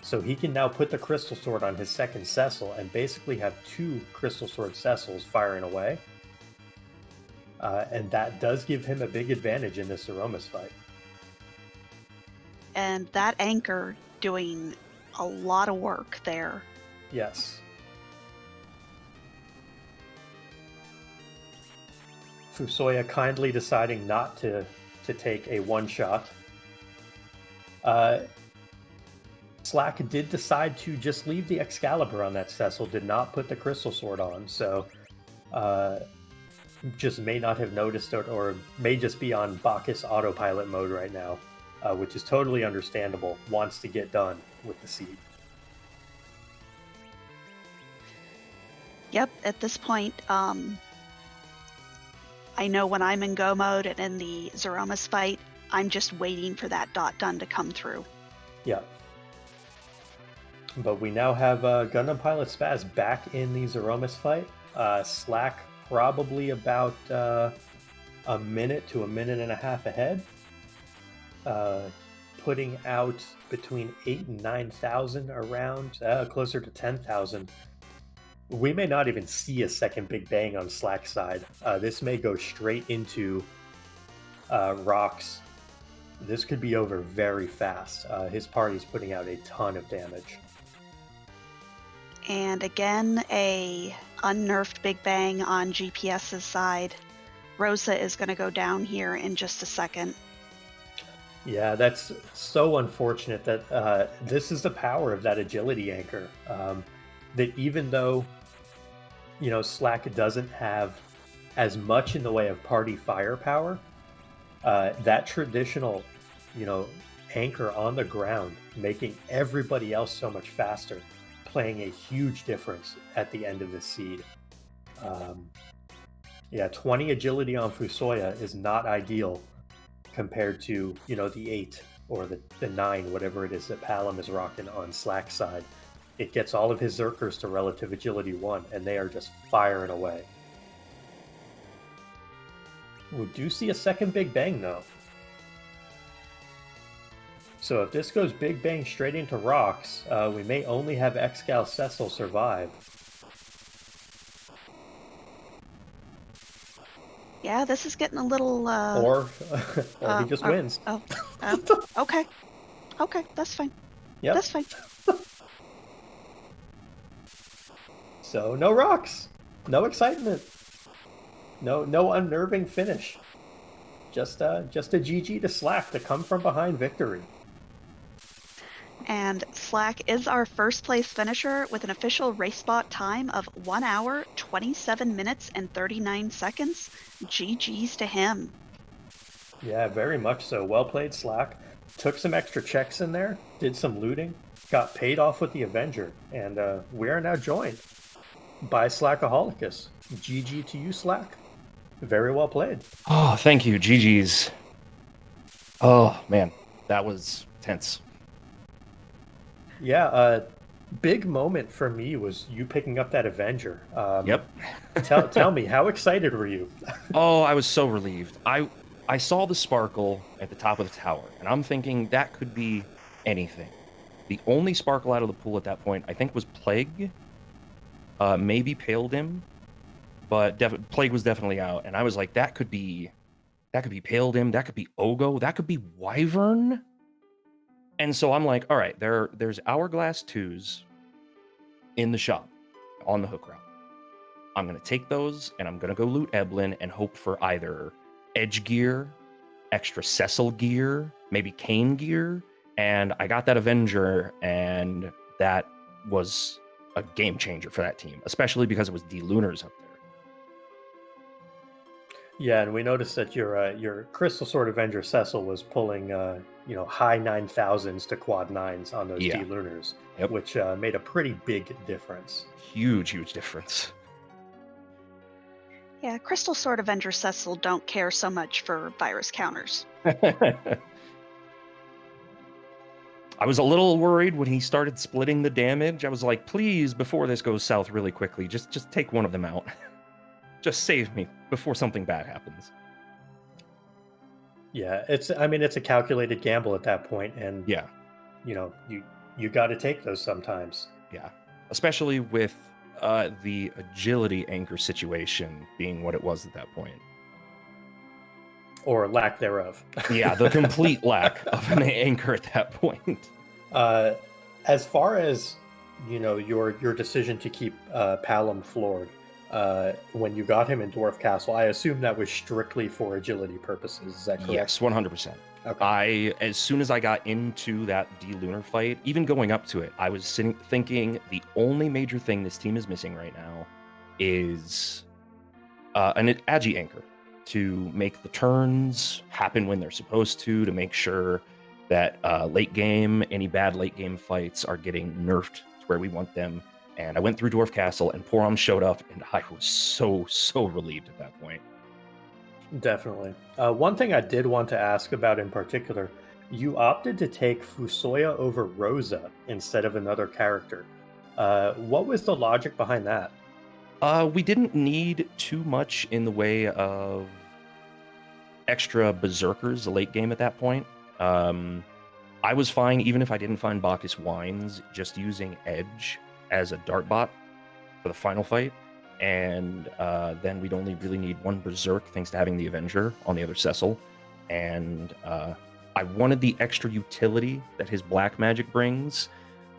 So he can now put the Crystal Sword on his second Cecil and basically have two Crystal Sword Cecils firing away. And that does give him a big advantage in this Zeromus fight. And that anchor doing a lot of work there. Yes. Fusoya kindly deciding not to take a one-shot. Slack did decide to just leave the Excalibur on that Cecil, did not put the Crystal Sword on, so just may not have noticed it, or may just be on Bacchus autopilot mode right now, which is totally understandable. Wants to get done with the seed. Yep, at this point, I know when I'm in go mode and in the Zeromus fight, I'm just waiting for that dot done to come through. Yeah. But we now have Gundampilotspaz back in the Zeromus fight. Slack probably about a minute to a minute and a half ahead. Putting out between 8,000 and 9,000 around, closer to 10,000. We may not even see a second Big Bang on Slack's side. This may go straight into rocks. This could be over very fast. His party's putting out a ton of damage. And again, a unnerfed Big Bang on GPS's side. Rosa is going to go down here in just a second. Yeah, that's so unfortunate that this is the power of that agility anchor. That even though, Slack doesn't have as much in the way of party firepower, that traditional, you know, anchor on the ground, making everybody else so much faster, playing a huge difference at the end of the seed. Um, yeah, 20 agility on Fusoya is not ideal compared to, the 8 or the 9, whatever it is that Palom is rocking on Slack's side. It gets all of his Zerkers to relative agility 1, and they are just firing away. We do see a second Big Bang, though. So if this goes Big Bang straight into rocks, we may only have Excal Cecil survive. Yeah, this is getting a little... Or he just wins. Okay. Okay, that's fine. Yep. That's fine. So no rocks. No excitement. No unnerving finish. Just a GG to Slack to come from behind victory. And Slack is our first place finisher with an official RaceBot time of 1 hour, 27 minutes, and 39 seconds. GG's to him. Yeah, very much so. Well played, Slack. Took some extra checks in there, did some looting, got paid off with the Avenger, and we are now joined by Slackaholicus. GG to you, Slack. Very well played. Oh, thank you. GG's. Oh, man. That was tense. Yeah, big moment for me was you picking up that Avenger. Yep. tell me, how excited were you? Oh, I was so relieved. I saw the sparkle at the top of the tower, and I'm thinking that could be anything. The only sparkle out of the pool at that point, I think, was Plague. Maybe Pale Dim, but Plague was definitely out, and I was like, that could be Pale Dim, that could be Ogo, that could be Wyvern. And so I'm like, all right, there's Hourglass 2s in the shop on the hook route. I'm going to take those, and I'm going to go loot Eblin and hope for either Edge gear, extra Cecil gear, maybe Kane gear. And I got that Avenger, and that was a game changer for that team, especially because it was D-Lunars up there. Yeah, and we noticed that your Crystal Sword Avenger Cecil was pulling high 9,000s to quad 9s on those D-Lunars, which made a pretty big difference. Huge difference. Yeah, Crystal Sword Avenger Cecil don't care so much for virus counters. I was a little worried when he started splitting the damage. I was like, please, before this goes south really quickly, just take one of them out. Just save me before something bad happens. Yeah, it's a calculated gamble at that point, and yeah, you got to take those sometimes. Yeah, especially with the agility anchor situation being what it was at that point, or lack thereof. Yeah, the complete lack of an anchor at that point. As far as your decision to keep Palom floored. When you got him in Dwarf Castle, I assume that was strictly for agility purposes. Is that correct? Yes, 100%. Okay. As soon as I got into that D-Lunar fight, even going up to it, I was thinking the only major thing this team is missing right now is an Agi anchor to make the turns happen when they're supposed to make sure that late game, any bad late game fights are getting nerfed to where we want them. And I went through Dwarf Castle, and Porom showed up, and I was so relieved at that point. Definitely. One thing I did want to ask about in particular, you opted to take Fusoya over Rosa instead of another character. What was the logic behind that? We didn't need too much in the way of extra berserkers late game at that point. I was fine, even if I didn't find Bacchus Wines, just using Edge as a dart bot for the final fight, and then we'd only really need one berserk thanks to having the Avenger on the other Cecil, and I wanted the extra utility that his black magic brings,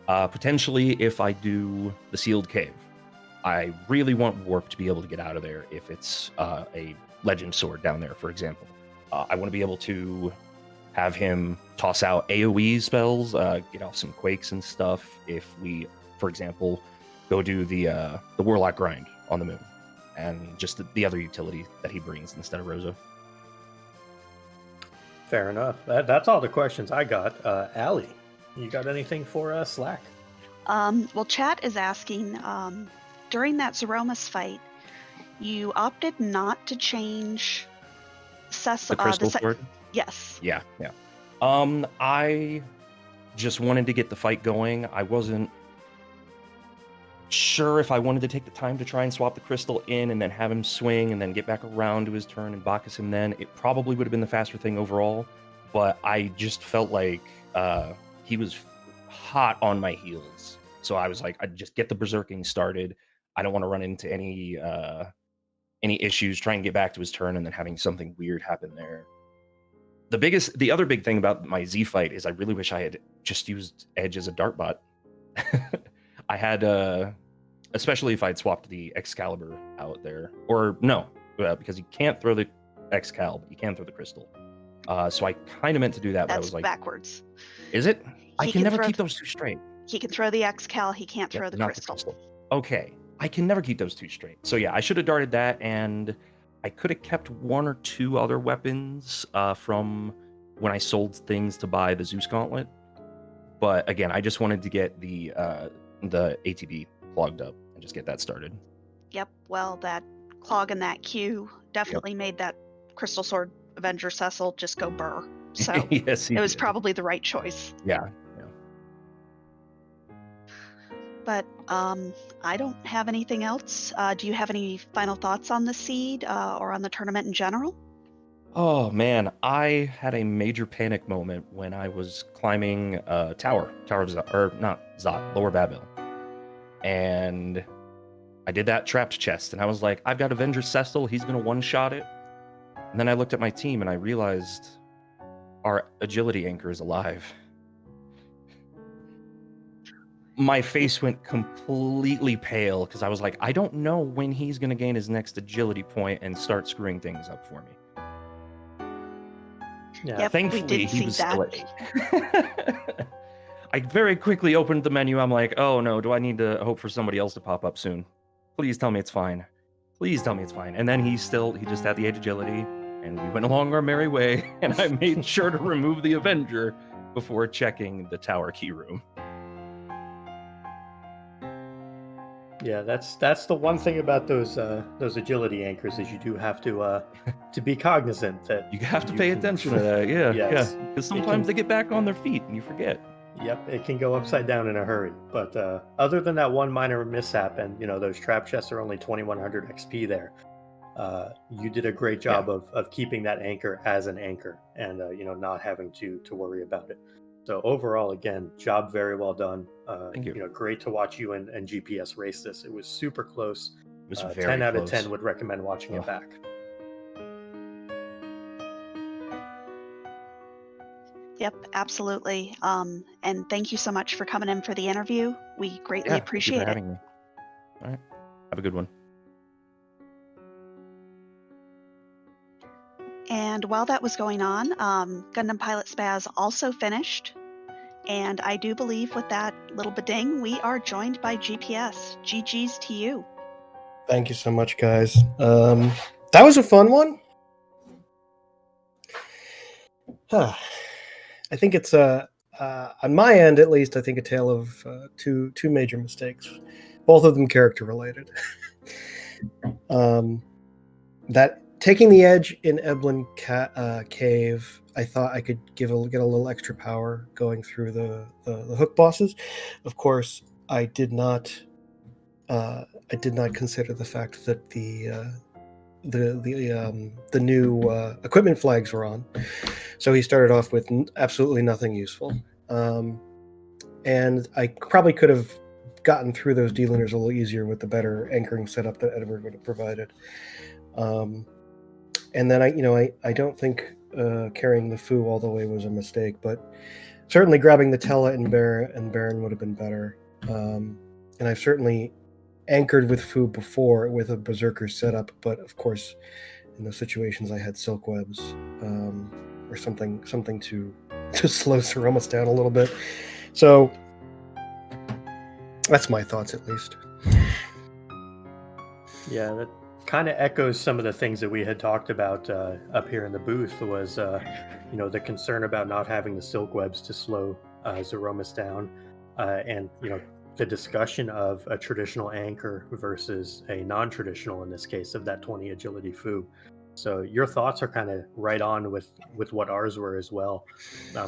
Potentially, if I do the sealed cave. I really want Warp to be able to get out of there if it's a legend sword down there, for example. I want to be able to have him toss out AoE spells, get off some quakes and stuff if we, for example, go do the Warlock grind on the moon, and just the other utility that he brings instead of Rosa. Fair enough. That's all the questions I got. Allie, you got anything for Slack? Well, chat is asking, during that Zeromus fight, you opted not to change The crystal sword? Yes. Yeah. I just wanted to get the fight going. I wasn't sure if I wanted to take the time to try and swap the crystal in and then have him swing and then get back around to his turn and Bacchus him then. It probably would have been the faster thing overall, but I just felt like he was hot on my heels. So I was like, I'd just get the berserking started. I don't want to run into any issues trying to get back to his turn and then having something weird happen there. The other big thing about my Z fight is I really wish I had just used Edge as a dart bot. I had, especially if I'd swapped the Excalibur out there, or no, because you can't throw the Excal, but you can throw the crystal. So I kind of meant to do that, but I was like, backwards. Is it? I can never keep those two straight. He can throw the Excal, he can't throw the crystal. Okay, I can never keep those two straight. So yeah, I should have darted that, and I could have kept one or two other weapons from when I sold things to buy the Zeus Gauntlet. But again, I just wanted to get the ATB clogged up and just get that started. Yep, well, that clog in that queue definitely made that Crystal Sword Avenger Cecil just go burr. So yes, it was probably the right choice. Yeah. But I don't have anything else. Do you have any final thoughts on the seed or on the tournament in general? Oh man, I had a major panic moment when I was climbing Tower of Zot, or not Zot, Lower Babel. And I did that trapped chest, and I was like, I've got Avenger Cecil, he's gonna one-shot it. And then I looked at my team and I realized our agility anchor is alive. My face went completely pale because I was like, I don't know when he's going to gain his next agility point and start screwing things up for me. Yeah, yep, thankfully he was still at 8. I very quickly opened the menu. I'm like, oh no, do I need to hope for somebody else to pop up soon? Please tell me it's fine. Please tell me it's fine. And then he just had the 8 agility, and we went along our merry way, and I made sure to remove the Avenger before checking the tower key room. Yeah, that's the one thing about those agility anchors is you do have to be cognizant that you have to pay attention to that. Yeah, yes. Yeah, because sometimes they get back on their feet and you forget. Yep, it can go upside down in a hurry. But other than that one minor mishap, and those trap chests are only 2100 XP there. You did a great job of keeping that anchor as an anchor, and not having to worry about it. So overall, again, job very well done. Thank you. Great to watch you and GPS race this. It was super close. It was very 10 out close. of 10 would recommend watching it back. Yep, absolutely. And thank you so much for coming in for the interview. We greatly appreciate it. Thank you for having me. All right, have a good one. And while that was going on, Gundampilotspaz also finished. And I do believe with that little beding, we are joined by GPS. GG's to you. Thank you so much, guys. That was a fun one. I think it's on my end at least. I think a tale of two major mistakes, both of them character related. That taking the edge in Eblin Cave, I thought I could get a little extra power going through the hook bosses. Of course, I did not consider the fact that the new equipment flags were on, so he started off with absolutely nothing useful. And I probably could have gotten through those D-liners a little easier with the better anchoring setup that Edward would have provided. And then I don't think carrying the Fu all the way was a mistake, but certainly grabbing the Tella and Baron would have been better. And I've certainly anchored with Fu before with a Berserker setup, but of course, in those situations, I had silk webs or something to slow Zeromus down a little bit. So that's my thoughts, at least. Yeah, that kind of echoes some of the things that we had talked about up here in the booth. Was the concern about not having the silk webs to slow Zeromus down, and the discussion of a traditional anchor versus a non-traditional, in this case, of that 20 agility Fu. So your thoughts are kind of right on with what ours were as well.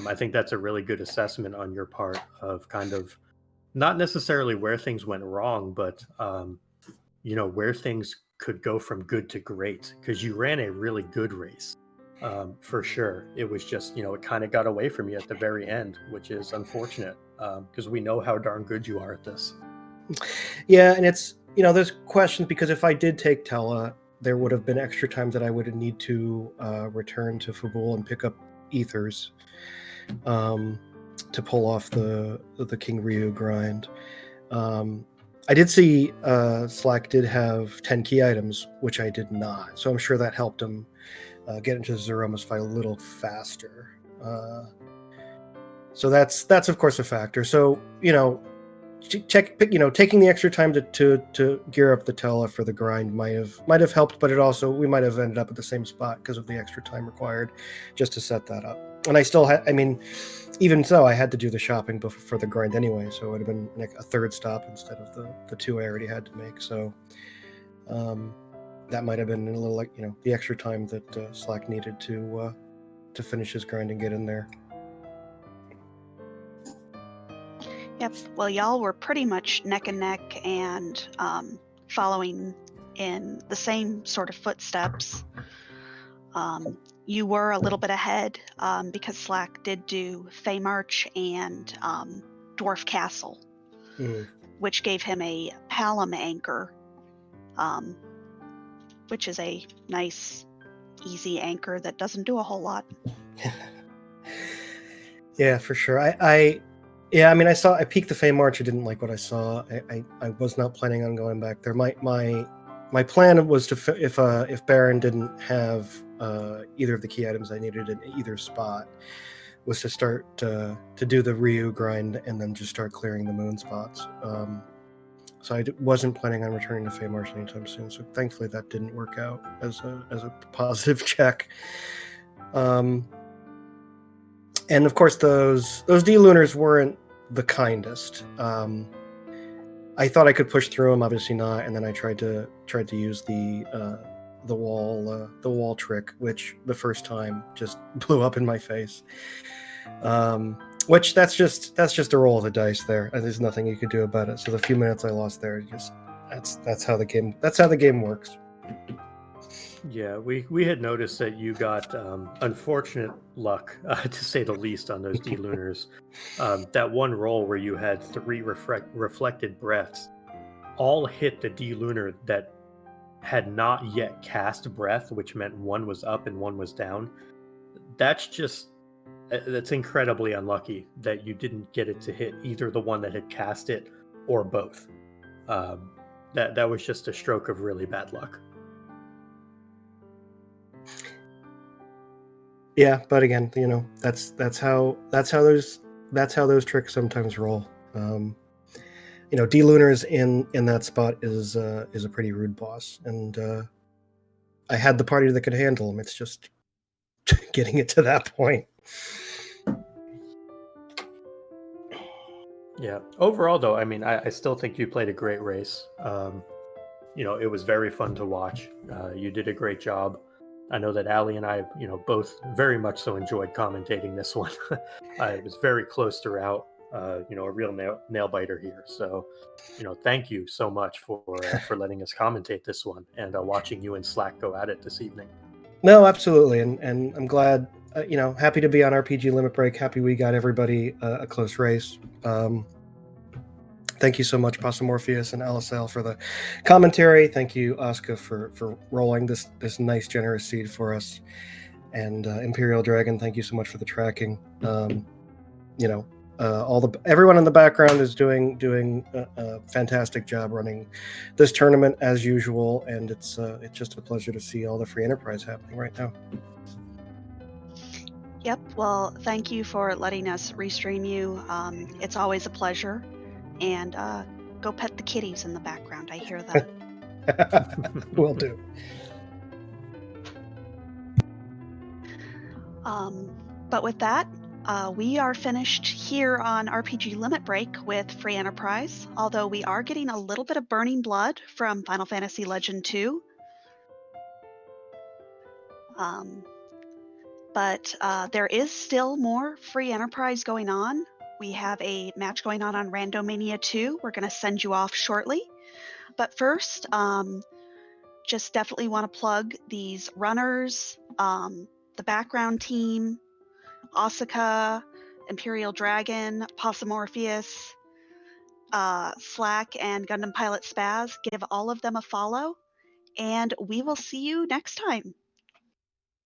I think that's a really good assessment on your part of kind of not necessarily where things went wrong, but where things could go from good to great, because you ran a really good race. For sure. It was just, it kind of got away from you at the very end, which is unfortunate, because we know how darn good you are at this. Yeah, and it's, there's questions, because if I did take Tella, there would have been extra time that I would need to return to Fabul and pick up Ethers to pull off the King Ryu grind. I did see Slack did have 10 key items, which I did not. So I'm sure that helped him get into the Zeromus fight a little faster. So that's of course a factor. So taking the extra time to gear up the Tella for the grind might have helped, but we might have ended up at the same spot because of the extra time required just to set that up. And I still had, even so, I had to do the shopping for the grind anyway, so it would have been like a third stop instead of the two I already had to make. So that might have been a little the extra time that Slack needed to finish his grind and get in there. Yep. Well, y'all were pretty much neck and neck and following in the same sort of footsteps. You were a little bit ahead because Slack did do Fey March and Dwarf Castle, which gave him a Palom anchor, which is a nice, easy anchor that doesn't do a whole lot. Yeah, for sure. I peeked the Fey March. I didn't like what I saw. I was not planning on going back there. My plan was to, if Baron didn't have either of the key items I needed in either spot, was to start to do the Ryu grind and then just start clearing the moon spots. So I wasn't planning on returning to Fey March anytime soon. So thankfully that didn't work out as a positive check. And of course those D-Lunars weren't the kindest. I thought I could push through them, obviously not, and then I tried to use the wall trick, which the first time just blew up in my face. Which that's just a roll of the dice there. There's nothing you could do about it. So the few minutes I lost there, that's how the game works. Yeah, we had noticed that you got unfortunate luck, to say the least, on those D-Lunars. That one roll where you had 3 reflected breaths all hit the D-Lunar that had not yet cast breath, which meant one was up and one was down. That's incredibly unlucky that you didn't get it to hit either the one that had cast it or both. That was just a stroke of really bad luck. Yeah, but again, that's how those tricks sometimes roll. D-Lunars in that spot is a pretty rude boss, and I had the party that could handle him. It's just getting it to that point. Yeah. Overall, though, I still think you played a great race. It was very fun to watch. You did a great job. I know that Allie and I, both very much so enjoyed commentating this one. It was very close throughout. A real nail biter here. So, thank you so much for letting us commentate this one and watching you and Slack go at it this evening. No, absolutely, and I'm glad. Happy to be on RPG Limit Break. Happy we got everybody a close race. Thank you so much, Passamorpheus and LSL, for the commentary. Thank you, Oscar, for rolling this nice, generous seed for us. And Imperial Dragon, thank you so much for the tracking. everyone in the background is doing a fantastic job running this tournament as usual, and it's just a pleasure to see all the free enterprise happening right now. Yep. Well, thank you for letting us restream you. It's always a pleasure. And go pet the kitties in the background. I hear that. Will do. But with that, we are finished here on RPG Limit Break with Free Enterprise, although we are getting a little bit of burning blood from Final Fantasy Legend 2. But there is still more Free Enterprise going on. We have a match going on Randomania 2. We're going to send you off shortly. But first, just definitely want to plug these runners, the background team, Asuka, Imperial Dragon, Possum Orpheus, Slack, and Gundampilotspaz. Give all of them a follow, and we will see you next time.